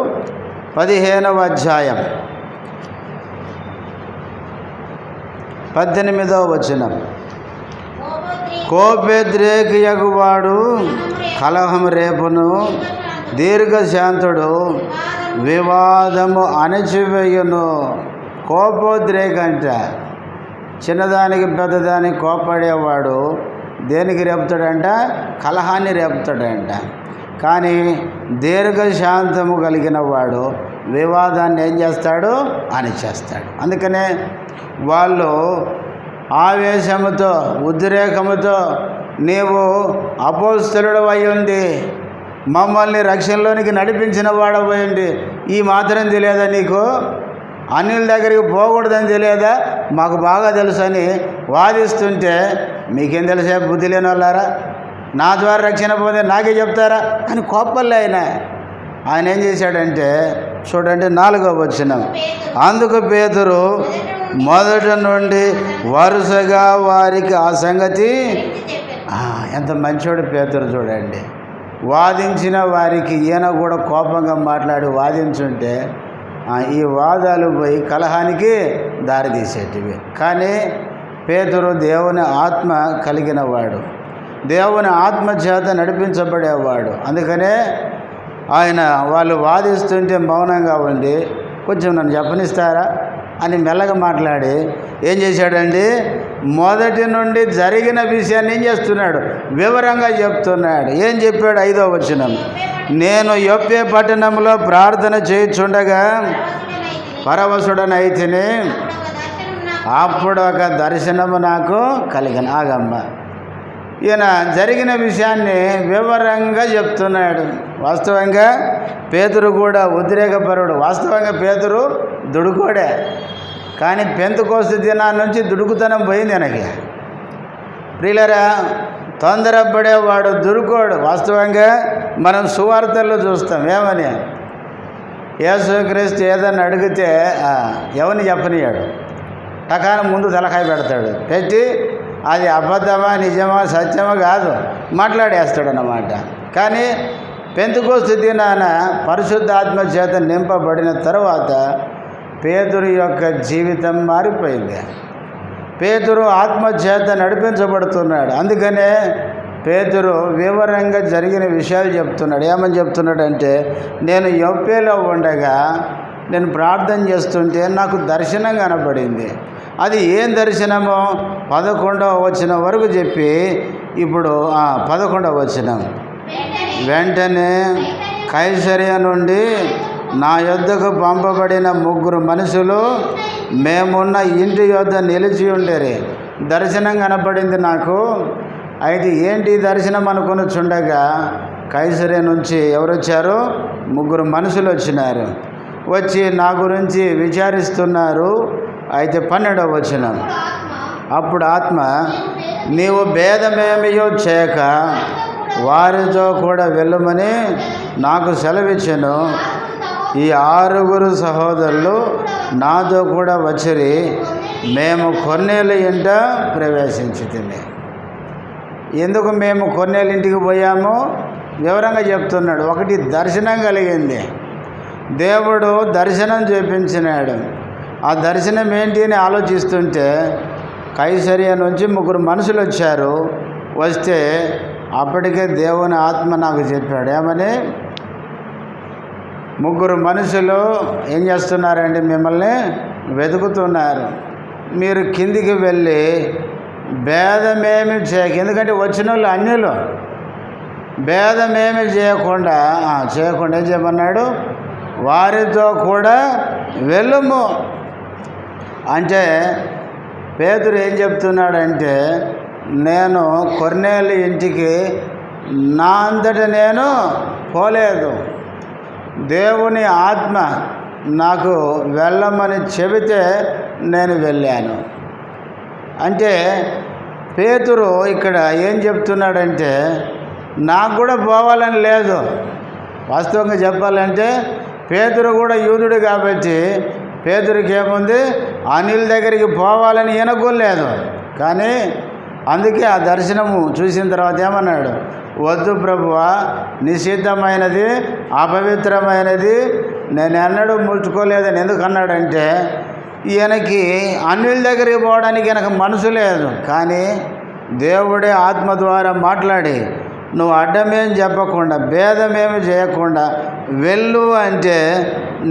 15వ అధ్యాయం 18వ వచనం. కోపేద్రేకియగువాడు కలహం రేపును, దీర్ఘశాంతుడు వివాదము అణచివేయును. కోపోద్రేక అంటే చిన్నదానికి పెద్దదానికి కోపడేవాడు దేనికి రేపుతాడంట? కలహాన్ని రేపుతాడంట. కానీ దీర్ఘశాంతము కలిగిన వాడు వివాదాన్ని ఏం చేస్తాడు? అణిచేస్తాడు. అందుకనే వాళ్ళు ఆవేశముతో, ఉద్రేకముతో నీవు అపోస్తలుడు అయ్యుండి మమ్మల్ని రక్షణలోనికి నడిపించిన వాడపోయింది, ఈ మాత్రం తెలియదా నీకు? అన్యుల దగ్గరికి పోకూడదని తెలియదా? మాకు బాగా తెలుసు అని వాదిస్తుంటే మీకేం తెలిసే బుద్ధి లేని వాళ్ళారా? నా ద్వారా రక్షణ పోతే నాకే చెప్తారా అని కోపల్లే ఆయన ఏం చేశాడంటే చూడండి 4వ వచనం. అందుకు పేతురు మొదటి నుండి వరుసగా వారికి ఆ సంగతి ఎంత మంచోడు పేతురు చూడండి. వాదించిన వారికి ఈయన కూడా కోపంగా మాట్లాడి వాదించుంటే ఈ వాదాలు పోయి కలహానికి దారితీసేటివి. కానీ పేతురు దేవుని ఆత్మ కలిగిన వాడు, దేవుని ఆత్మ చేత నడిపించబడేవాడు. అందుకనే ఆయన వాళ్ళు వాదిస్తుంటే మౌనంగా ఉండి కొంచెం నన్ను చెప్పనిస్తారా అని మెల్లగా మాట్లాడి ఏం చేశాడండి? మొదటి నుండి జరిగిన విషయాన్ని ఏం చేస్తున్నాడు? వివరంగా చెప్తున్నాడు. ఏం చెప్పాడు? 5వ వచనం. నేను యొప్పే పట్టణంలో ప్రార్థన చేయుచుండగా పరవశుడనైతిని, అప్పుడు ఒక దర్శనము నాకు కలిగిన. ఆగమ్మ, ఈయన జరిగిన విషయాన్ని వివరంగా చెప్తున్నాడు. వాస్తవంగా పేతురు కూడా ఉద్రేకపరుడు. వాస్తవంగా పేతురు దుడుకోడే, కానీ పెంతెకోస్తు దినాల నుంచి దుడుకుతనం పోయింది ఆయనకి. ప్రియులరా, తొందరపడేవాడు దురుకోడు. వాస్తవంగా మనం సువార్తల్లో చూస్తాం ఏమని, యేసుక్రీస్తు ఏదన్నా అడిగితే ఎవరిని చెప్పనియాడు, టకాన ముందు తలకాయ పెడతాడు, పెట్టి అది అబద్ధమా నిజమా సత్యమా కాదు మాట్లాడేస్తాడు అన్నమాట. కానీ పెంతెకోస్తు దినాన పరిశుద్ధాత్మ చేత నింపబడిన తర్వాత పేతురు యొక్క జీవితం మారిపోయింది. పేతురు ఆత్మ చేత నడిపించబడుతున్నాడు. అందుకనే పేతురు వివరంగా జరిగిన విషయాలు చెప్తున్నాడు. ఏమని చెప్తున్నాడంటే, నేను యొప్పేలో ఉండగా నేను ప్రార్థన చేస్తుంటే నాకు దర్శనం కనబడింది. అది ఏం దర్శనమో 11వ వచనం వరకు చెప్పి ఇప్పుడు 11వ వచనం. వెంటనే కైసరియా నుండి నా యొద్దకు పంపబడిన 3 మనుషులు మేమున్న ఇంటి యొద్ద నిలిచి ఉండేరి. దర్శనం కనపడింది నాకు. అయితే ఏంటి దర్శనం అనుకుని చుండగా కైసరియా నుంచి ఎవరు వచ్చారు? 3 మనుషులు వచ్చినారు. వచ్చి నా గురించి విచారిస్తున్నారు. అయితే 12వ వచనం. అప్పుడు ఆత్మ, నీవు భేదమేమియో చేయక వారితో కూడా వెళ్ళమని నాకు సెలవిచ్చెను. ఈ 6 సహోదరులు నాతో కూడా వచ్చిరి. మేము కొర్నేలు ఇంట ప్రవేశించితిమి. ఎందుకు మేము కొర్నేలు ఇంటికి పోయామో వివరంగా చెప్తున్నాడు. ఒకటి, దర్శనం కలిగింది. దేవుడు దర్శనం చూపించినాడు. ఆ దర్శనం ఏంటి అని ఆలోచిస్తుంటే కైసరియా నుంచి 3 మనుషులు వచ్చారు. వస్తే అప్పటికే దేవుని ఆత్మ నాకు చెప్పాడు. ఏమని? 3 మనుషులు ఏం చేస్తున్నారండి? మిమ్మల్ని వెతుకుతున్నారు. మీరు కిందికి వెళ్ళి భేదమేమి చేయక, ఎందుకంటే వచ్చిన వాళ్ళు అన్యులు, భేదమేమి చేయకుండా ఏం చేయమన్నాడు? వారితో కూడా వెళ్ళుము. అంటే పేతురు ఏం చెప్తున్నాడంటే, నేను కొర్నేలి ఇంటికి నా అంతట నేను పోలేదు, దేవుని ఆత్మ నాకు వెళ్ళమని చెబితే నేను వెళ్ళాను. అంటే పేతురు ఇక్కడ ఏం చెప్తున్నాడంటే, నాకు కూడా పోవాలని లేదు. వాస్తవంగా చెప్పాలంటే పేతురు కూడా యూదుడు కాబట్టి పేతురికి ఏముంది, అనిల్ దగ్గరికి పోవాలని ఈయనకూలేదు. కానీ అందుకే ఆ దర్శనము చూసిన తర్వాత ఏమన్నాడు, వద్దు ప్రభువా, నిషిద్ధమైనది, అపవిత్రమైనది నేను ఎన్నడూ ముట్టుకోలేదని ఎందుకు అన్నాడంటే, ఈయనకి అన్యుల దగ్గరికి పోవడానికి ఈయనకు మనసు లేదు. కానీ దేవుడే ఆత్మ ద్వారా మాట్లాడి, నువ్వు అడ్డమేం చెప్పకుండా, భేదమేమి చేయకుండా వెళ్ళు అంటే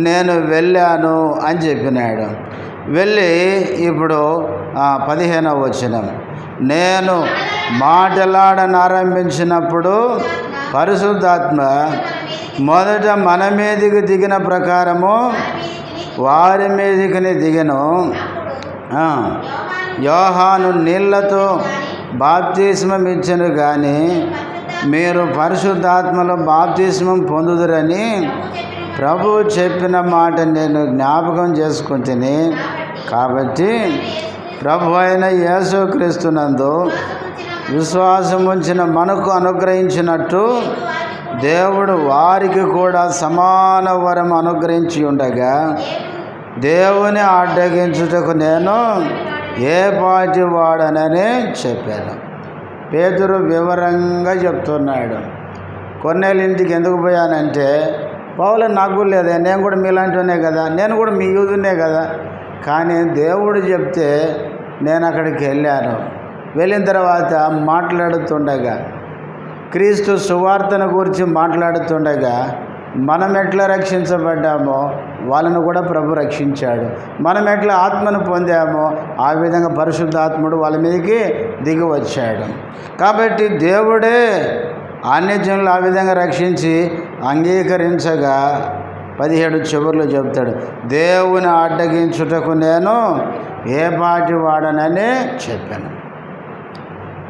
నేను వెళ్ళాను అని చెప్పినాడు. వెళ్ళి ఇప్పుడు 15వ వచనం, నేను మాట్లాడనారంభించినప్పుడు పరిశుద్ధాత్మ మొదట మన మీదికి దిగిన ప్రకారము వారి మీదికి దిగను. యోహాను నీళ్లతో బాప్తిస్మం ఇచ్చను కానీ మీరు పరిశుద్ధాత్మలో బాప్తిస్మం పొందుదురని ప్రభువు చెప్పిన మాట నేను జ్ఞాపకం చేసుకుంటుని. కాబట్టి ప్రభు అయిన యేసుక్రీస్తునందు విశ్వాసం ఉంచిన మనకు అనుగ్రహించినట్టు దేవుడు వారికి కూడా సమాన వరం అనుగ్రహించి ఉండగా, దేవుని అడ్డగించుటకు నేను ఏ పాటి వాడనని చెప్పాను. పేతురు వివరంగా చెప్తున్నాడు. కొన్నేళ్ళ ఇంటికి ఎందుకు పోయానంటే, పౌలు నాకు లేదే, నేను కూడా మీలాంటివనే కదా, నేను కూడా మీ యూదునే కదా. కానీ దేవుడు చెప్తే నేను అక్కడికి వెళ్ళాను. వెళ్ళిన తర్వాత మాట్లాడుతుండగా, క్రీస్తు సువార్తను గురించి మాట్లాడుతుండగా, మనం ఎట్లా రక్షించబడ్డామో వాళ్ళను కూడా ప్రభు రక్షించాడు. మనం ఎట్లా ఆత్మను పొందామో ఆ విధంగా పరిశుద్ధాత్ముడు వాళ్ళ మీదకి దిగి వచ్చాడు. కాబట్టి దేవుడే అన్యజనులు ఆ విధంగా రక్షించి అంగీకరించగా 17 చివర్లో చెబుతాడు, దేవుని అడ్డగించుటకు నేను ఏ పాటి వాడనని చెప్పాను.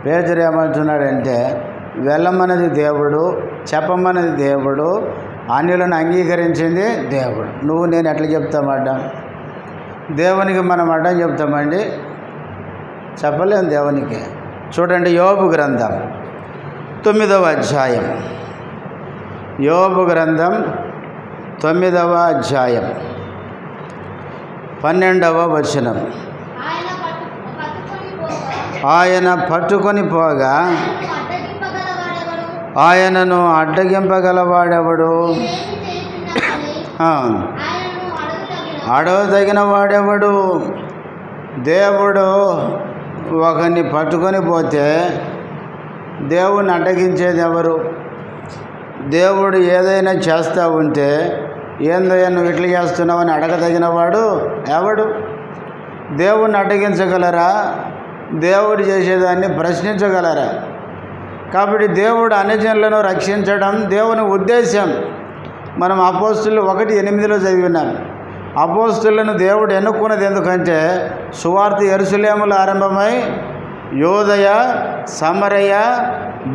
పేతురు ఏమంటున్నాడంటే, వెళ్ళమన్నది దేవుడు, చెప్పమన్నది దేవుడు, అన్యులను అంగీకరించింది దేవుడు. నువ్వు నేను ఎట్లా చెప్తామడ్డా? దేవునికి మనం అడ్డం చెప్తామండి? చెప్పలేము దేవునికి. చూడండి, యోబు గ్రంథం 9వ అధ్యాయం, యోబు గ్రంథం 9వ అధ్యాయం 12వ వచనం. ఆయన పట్టుకొని పోగా ఆయనను అడ్డగింపగలవాడెవడు? అడవదగిన వాడెవడు? దేవుడు ఒకరిని పట్టుకొని పోతే దేవుని అడ్డగించేది ఎవరు? దేవుడు ఏదైనా చేస్తూ ఉంటే, ఏందయ్యా నువ్వు ఇట్లా చేస్తున్నావని అడగదగిన వాడు ఎవడు? దేవుణ్ణి అడ్డగించగలరా? దేవుడు చేసేదాన్ని ప్రశ్నించగలరా? కాబట్టి దేవుడు అన్యజనులను రక్షించడం దేవుని ఉద్దేశం. మనం అపోస్తులు 1:8 చదివినాం. అపోస్తులను దేవుడు ఎన్నుకున్నది ఎందుకంటే, సువార్త యెరూషలేములో ఆరంభమై యోదయ, సమరయ,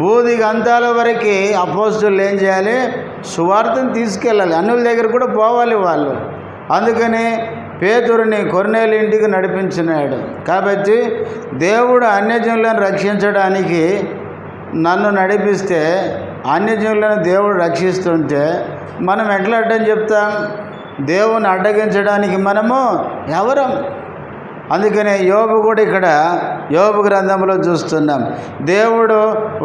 బూదిగంతాల వరకు అపోస్తులు ఏం చేయాలి? సువార్తను తీసుకెళ్ళాలి. అన్యుల దగ్గర కూడా పోవాలి వాళ్ళు. అందుకని పేతురుని కొర్నేలి ఇంటికి నడిపించినాడు. కాబట్టి దేవుడు అన్యజనులను రక్షించడానికి నన్ను నడిపిస్తే, అన్యజనులను దేవుడు రక్షిస్తుంటే మనం ఎట్లా అడ్డం చెప్తాం? దేవుని అడ్డగించడానికి మనము ఎవరం? అందుకనే యోబు కూడా ఇక్కడ యోబు గ్రంథంలో చూస్తున్నాం. దేవుడు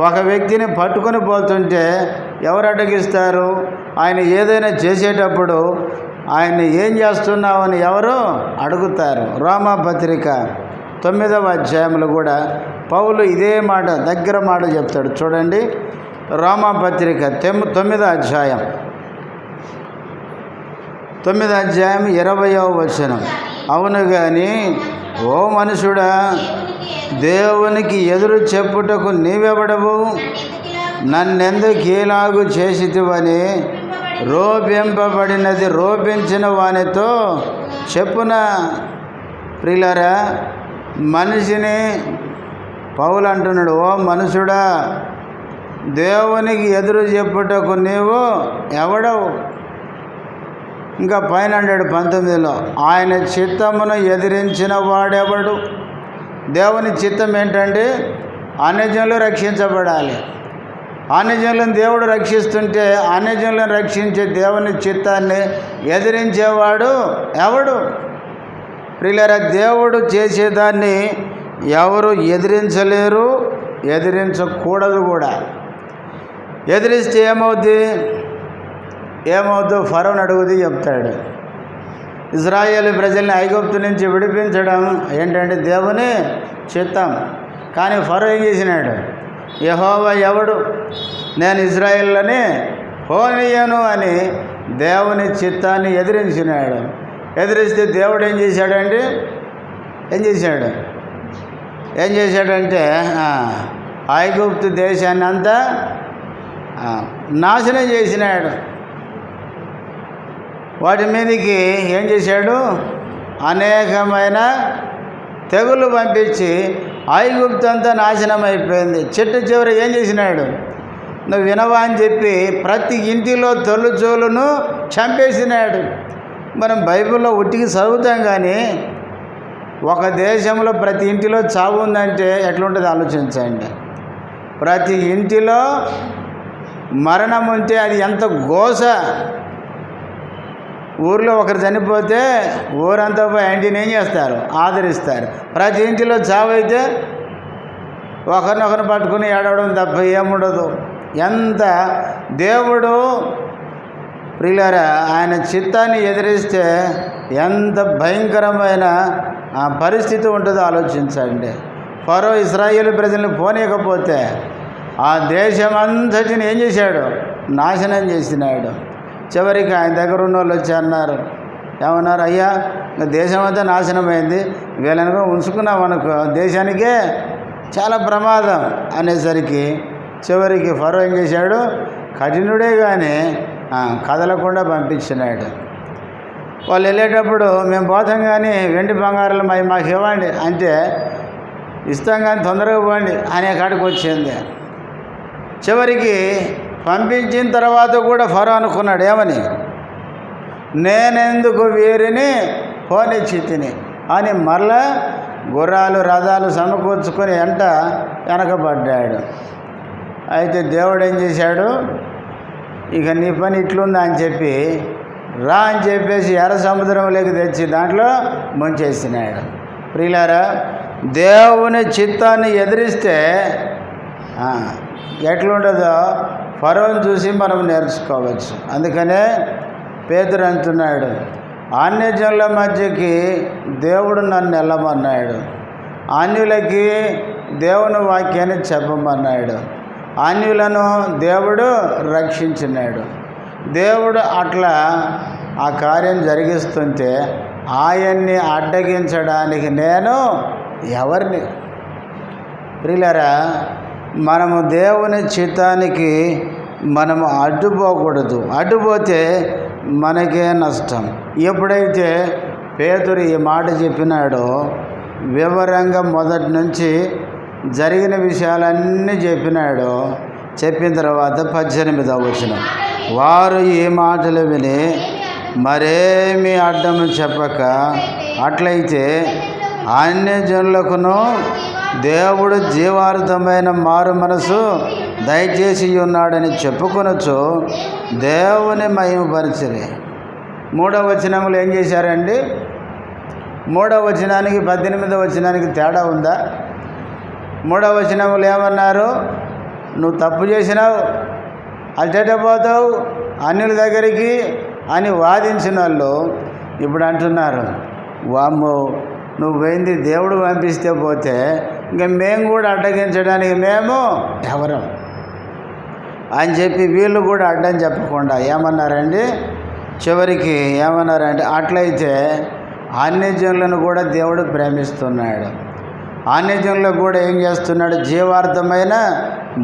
ఒక వ్యక్తిని పట్టుకొని పోతుంటే ఎవరు అడ్డగిస్తారు? ఆయన ఏదైనా చేసేటప్పుడు ఆయన ఏం చేస్తున్నావు అని ఎవరు అడుగుతారు. రోమాపత్రిక 9వ అధ్యాయంలో కూడా పౌలు ఇదే మాట, దగ్గర మాట చెప్తాడు. చూడండి, రోమాపత్రిక 9వ అధ్యాయం 20వ వచనం. అవును కానీ ఓ మనుషుడా, దేవునికి ఎదురు చెప్పుటకు నీవెవడవు? నన్నెందుకు ఇలాగు చేసితివని రోపింపబడినది రోపించిన వానితో చెప్పున. ప్రియులారా, మనిషిని పౌలు అంటున్నాడు, ఓ మనుషుడా, దేవునికి ఎదురు చెప్పుటకు నీవు ఎవడవు? ఇంకా పైన అంటాడు 19లో, ఆయన చిత్తమును ఎదిరించిన వాడెవడు? దేవుని చిత్తం ఏంటంటే అన్యజనులు రక్షించబడాలి. అన్యజనులను దేవుడు రక్షిస్తుంటే అన్యజనులను రక్షించే దేవుని చిత్తాన్ని ఎదిరించేవాడు ఎవడు? ప్రియులారా, దేవుడు చేసేదాన్ని ఎవరు ఎదిరించలేరు, ఎదిరించకూడదు కూడా. ఎదిరిస్తే ఏమవుద్దో ఫరోని అడుగుది చెప్తాడు. ఇశ్రాయేలు ప్రజల్ని ఐగుప్తు నుంచి విడిపించడం ఏంటంటే దేవుని చిత్తం. కానీ ఫరో ఏం చేసినాడు? యెహోవా ఎవడు, నేను ఇశ్రాయేలుని పోనీయను అని దేవుని చిత్తాన్ని ఎదిరించినాడు. ఎదిరిస్తే దేవుడు ఏం చేశాడంటే ఐగుప్తు దేశాన్ని అంతా నాశనం చేసినాడు. వాటి మీదకి ఏం చేశాడు? అనేకమైన తెగులు పంపించి ఐగుప్తు అంతా నాశనం అయిపోయింది. చివరి ఏం చేసినాడు? నువ్వు వినవా అని చెప్పి ప్రతి ఇంటిలో తొలిచూలును చంపేసినాడు. మనం బైబిల్లో ఉట్టికి చదువుతాం, కానీ ఒక దేశంలో ప్రతి ఇంటిలో చావు ఉందంటే ఎట్లుంటుంది ఆలోచించండి. ప్రతి ఇంటిలో మరణం ఉంటే అది ఎంత గోస. ఊర్లో ఒకరు చనిపోతే ఊరంతా పోయి ఇంటిని ఏం చేస్తారు? ఆదరిస్తారు. ప్రతి ఇంటిలో చావు అయితే ఒకరినొకరిని పట్టుకుని ఏడవడం తప్ప ఏముండదు. ఎంత దేవుడు ప్రియులారా ఆయన చిత్తాన్ని ఎదిరిస్తే ఎంత భయంకరమైన పరిస్థితి ఉంటుందో ఆలోచించండి. ఫరో ఇశ్రాయేలు ప్రజల్ని పోనీయకపోతే ఆ దేశమంతటిని ఏం చేశాడు? నాశనం చేసినాడు. చివరికి ఆయన దగ్గర ఉన్న వాళ్ళు వచ్చి అన్నారు, ఏమన్నారు? అయ్యా, దేశం అంతా నాశనమైంది, వీళ్ళనుకో ఉంచుకున్నాం అనుకో దేశానికే చాలా ప్రమాదం అనేసరికి చివరికి ఫరో ఏం చేశాడు? కఠినుడే కానీ కదలకుండా పంపించినాడు. వాళ్ళు వెళ్ళేటప్పుడు మేము పోతాం కానీ వెండి బంగారాలు మాకు ఇవ్వండి అంటే ఇస్తాం కానీ తొందరగా పోండి అనే కాడికి వచ్చింది. చివరికి పంపించిన తర్వాత కూడా ఫరో అనుకున్నాడు, ఏమని? నేనెందుకు వీరిని పోనిచ్చితిని అని మరలా గుర్రాలు రథాలు సమకూర్చుకొని వెనకబడ్డాడు. అయితే దేవుడు ఏం చేశాడు? ఇక నీ పని ఇట్లుందా అని చెప్పి రా అని చెప్పేసి ఎర్ర సముద్రంలోకి తెచ్చి దాంట్లో ముంచేసినాడు. ప్రియులారా, దేవుని చిత్తాన్ని ఎదిరిస్తే ఎట్లుంటుందో ఫరోని చూసి మనం నేర్చుకోవచ్చు. అందుకనే పేతురు అంటున్నాడు, అన్యజనుల మధ్యకి దేవుడు నన్ను వెళ్ళమన్నాడు, అన్యులకి దేవుని వాక్యాన్ని చెప్పమన్నాడు, అన్యులను దేవుడు రక్షించినాడు. దేవుడు అట్లా ఆ కార్యం జరిగిస్తుంటే ఆయన్ని అడ్డగించడానికి నేను ఎవరిని? ప్రియులారా, మనము దేవుని చిత్తానికి మనము అడ్డుపోకూడదు. అడ్డుపోతే మనకే నష్టం. ఎప్పుడైతే పేతురు ఈ మాట చెప్పినాడో వివరంగా మొదటి నుంచి జరిగిన విషయాలన్నీ చెప్పినాడో, చెప్పిన తర్వాత 18వ వచనం, వారు ఈ మాటలు విని మరేమీ అడ్డము చెప్పక అట్లయితే అన్యజనులకును దేవుడు జీవార్థమైన మారు మనసు దయచేసి ఉన్నాడని చెప్పుకొనొచ్చు దేవుని మహిమపరిచిరి. 3వ వచనంలో ఏం చేశారండి? 3వ వచనానికి 18వ వచనానికి తేడా ఉందా? 3వ వచనంలో ఏమన్నారు? నువ్వు తప్పు చేసినావు, అల్టేటపోతావు అన్యుల దగ్గరికి అని వాదించిన వాళ్ళు ఇప్పుడు అంటున్నారు, వామ్మో నువ్వు పోయింది దేవుడు పంపిస్తే పోతే ఇంకా మేము కూడా అడ్డగించడానికి మేము ఎవరం అని చెప్పి వీళ్ళు కూడా అడ్డం చెప్పకుండా ఏమన్నారండి? చివరికి ఏమన్నారంటే, అట్లయితే అన్యజనులను కూడా దేవుడు ప్రేమిస్తున్నాడు, అన్యజనులకు కూడా ఏం చేస్తున్నాడు? జీవార్థమైన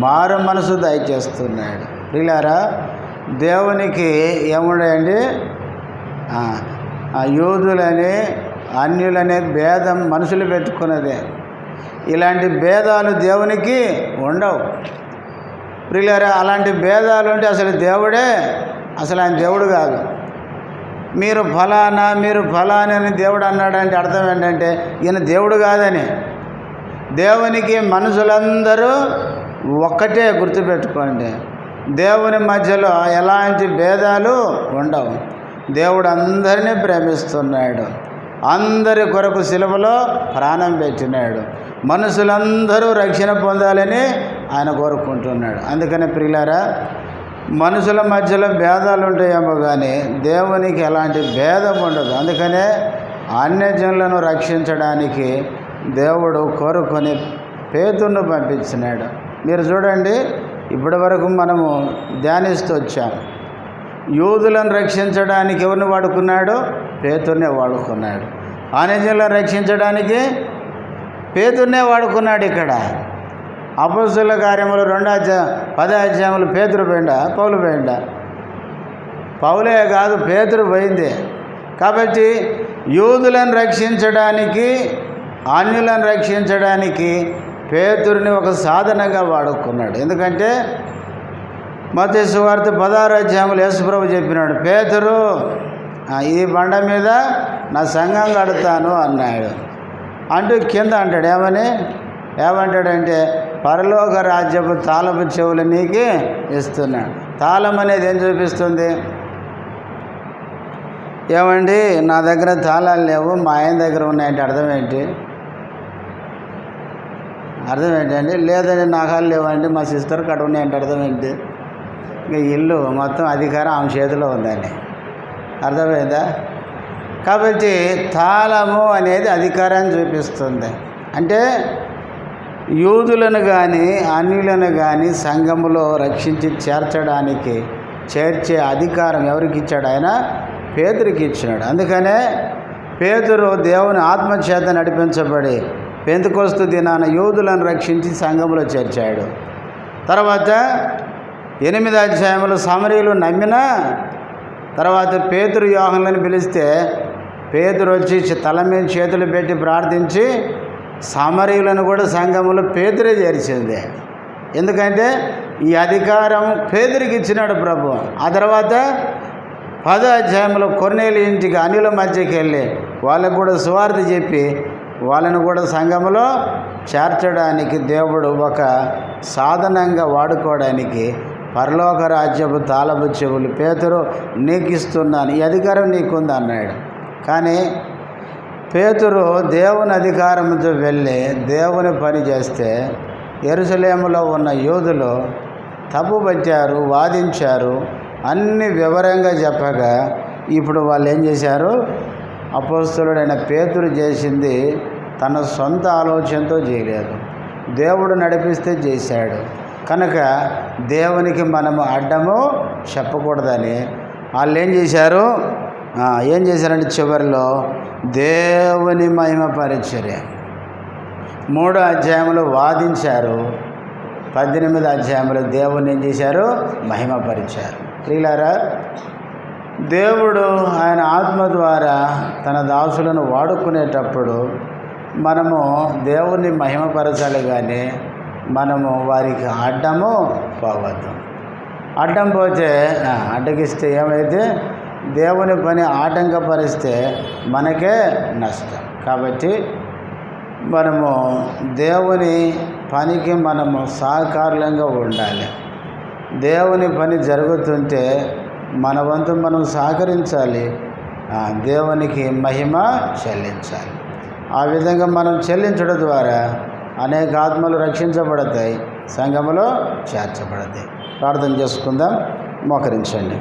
మారు మనసు దయచేస్తున్నాడు. ప్రియులారా, దేవునికి ఏముండండి? యూదులని అన్యులనే భేదం మనుషులు పెట్టుకున్నదే. ఇలాంటి భేదాలు దేవునికి ఉండవు ప్రియులారా. అలాంటి భేదాలు ఉంటే అసలు దేవుడే అసలు ఆయన దేవుడు కాదు. మీరు ఫలానా అని దేవుడు అన్నాడంటే అర్థం ఏంటంటే ఈయన దేవుడు కాదని. దేవునికి మనుషులందరూ ఒక్కటే, గుర్తుపెట్టుకోండి. దేవుని మధ్యలో ఎలాంటి భేదాలు ఉండవు. దేవుడు అందరినీ ప్రేమిస్తున్నాడు, అందరి కొరకు సిలువలో ప్రాణం పెట్టినాడు, మనుషులందరూ రక్షణ పొందాలని ఆయన కోరుకుంటున్నాడు. అందుకని ప్రియులారా, మనుషుల మధ్యలో భేదాలు ఉంటాయేమో కానీ దేవునికి ఎలాంటి భేదం ఉండదు. అందుకనే అన్యజనులను రక్షించడానికి దేవుడు కోరుకొని పేతురును పంపించినాడు. మీరు చూడండి, ఇప్పటి వరకు మనము ధ్యానిస్తూ వచ్చాం. యూదులను రక్షించడానికి ఎవరిని వాడుకున్నాడు? పేతురునే వాడుకున్నాడు. అన్యజనులను రక్షించడానికి పేతురునే వాడుకున్నాడు. ఇక్కడ అపొస్తలుల కార్యములు 10 అధ్యాయములు పేతురు పోయిండా, పౌలు పోయిండా? పౌలే కాదు, పేతురు పోయింది. కాబట్టి యూదులను రక్షించడానికి, అన్యులను రక్షించడానికి పేతురుని ఒక సాధనంగా వాడుకున్నాడు. ఎందుకంటే మత్తయి సువార్త 16 అధ్యాయములు యేసుప్రభు చెప్పినాడు, పేతురు ఈ బండ మీద నా సంఘం కడతాను అన్నాడు. అంటూ కింద అంటాడు ఏమంటాడంటే పరలోక రాజ్యపు తాళపు చెవులు నీకు ఇస్తున్నాడు. తాళం అనేది ఏం చూపిస్తుంది? ఏమండి నా దగ్గర తాళాలు లేవు, మా ఆయన దగ్గర ఉన్నాయంటే అర్థం ఏంటి? అర్థం ఏంటండి? లేదండి నాకాలు లేవండి, మా సిస్టర్ కడ ఉన్నాయంటే అర్థం ఏంటి? ఇక ఇల్లు మొత్తం అధికారం ఆమె చేతిలో ఉందని అర్థమైందా? కాబట్టి తాళము అనేది అధికారాన్ని చూపిస్తుంది. అంటే యూదులను కానీ అన్యులను కానీ సంఘములో రక్షించి చేర్చే అధికారం ఎవరికి ఇచ్చాడు? ఆయన పేతురికి ఇచ్చినాడు. అందుకనే పేతురు దేవుని ఆత్మచేత నడిపించబడి పెంతెకొస్తు దినాన యూదులను రక్షించి సంఘములో చేర్చాడు. తర్వాత 8 అధ్యాయములు సమరీయులు నమ్మిన తర్వాత పేతురు యోహానులను పిలిస్తే పేతురు వచ్చి తల మీద చేతులు పెట్టి ప్రార్థించి సమరీయులను కూడా సంఘములో పేతురే చేర్చింది. ఎందుకంటే ఈ అధికారం పేతురికి ఇచ్చినాడు ప్రభు. ఆ తర్వాత 10 అధ్యాయంలో కొర్నేలి ఇంటికి అన్యుల మధ్యకి వెళ్ళి వాళ్ళకు కూడా సువార్త చెప్పి వాళ్ళను కూడా సంఘములో చేర్చడానికి దేవుడు ఒక సాధనంగా వాడుకోవడానికి పరలోక రాజ్యపు తాళపు చెవులు పేతురు నీకు ఇస్తున్నాను, ఈ అధికారం నీకుంది అన్నాడు. కానీ పేతురు దేవుని అధికారంతో వెళ్ళి దేవుని పని చేస్తే యెరూషలేములో ఉన్న యూదులు తప్పు పట్టారు, వాదించారు, అన్ని వివరంగా చెప్పగా ఇప్పుడు వాళ్ళు ఏం చేశారు? అపోస్తలుడైన పేతురు చేసింది తన సొంత ఆలోచనతో చేయలేదు, దేవుడు నడిపిస్తే చేశాడు. కనుక దేవునికి మనము అడ్డము చెప్పకూడదని వాళ్ళు ఏం చేశారంటే చివరిలో దేవుని మహిమ పరిచర్య 3 అధ్యాయములు వాదించారు, 18 అధ్యాయములు దేవుని ఏం చేశారు? మహిమపరిచారు. ప్రియులారా, దేవుడు ఆయన ఆత్మ ద్వారా తన దాసులను వాడుకునేటప్పుడు మనము దేవుణ్ణి మహిమపరచాలి, కానీ మనము వారికి అడ్డము పోవద్దు. అడ్డం పోతే అడ్డగిస్తే ఏమైతే దేవుని పని ఆటంకపరిస్తే మనకే నష్టం. కాబట్టి మనము దేవుని పనికి మనము సహకారులంగా ఉండాలి. దేవుని పని జరుగుతుంటే మన వంతు మనం సహకరించాలి, దేవునికి మహిమ చెల్లించాలి. ఆ విధంగా మనం చెల్లించడం ద్వారా అనేక ఆత్మలు రక్షించబడతాయి, సంఘములో చేర్చబడతాయి. ప్రార్థన చేసుకుందాం, మోకరించండి.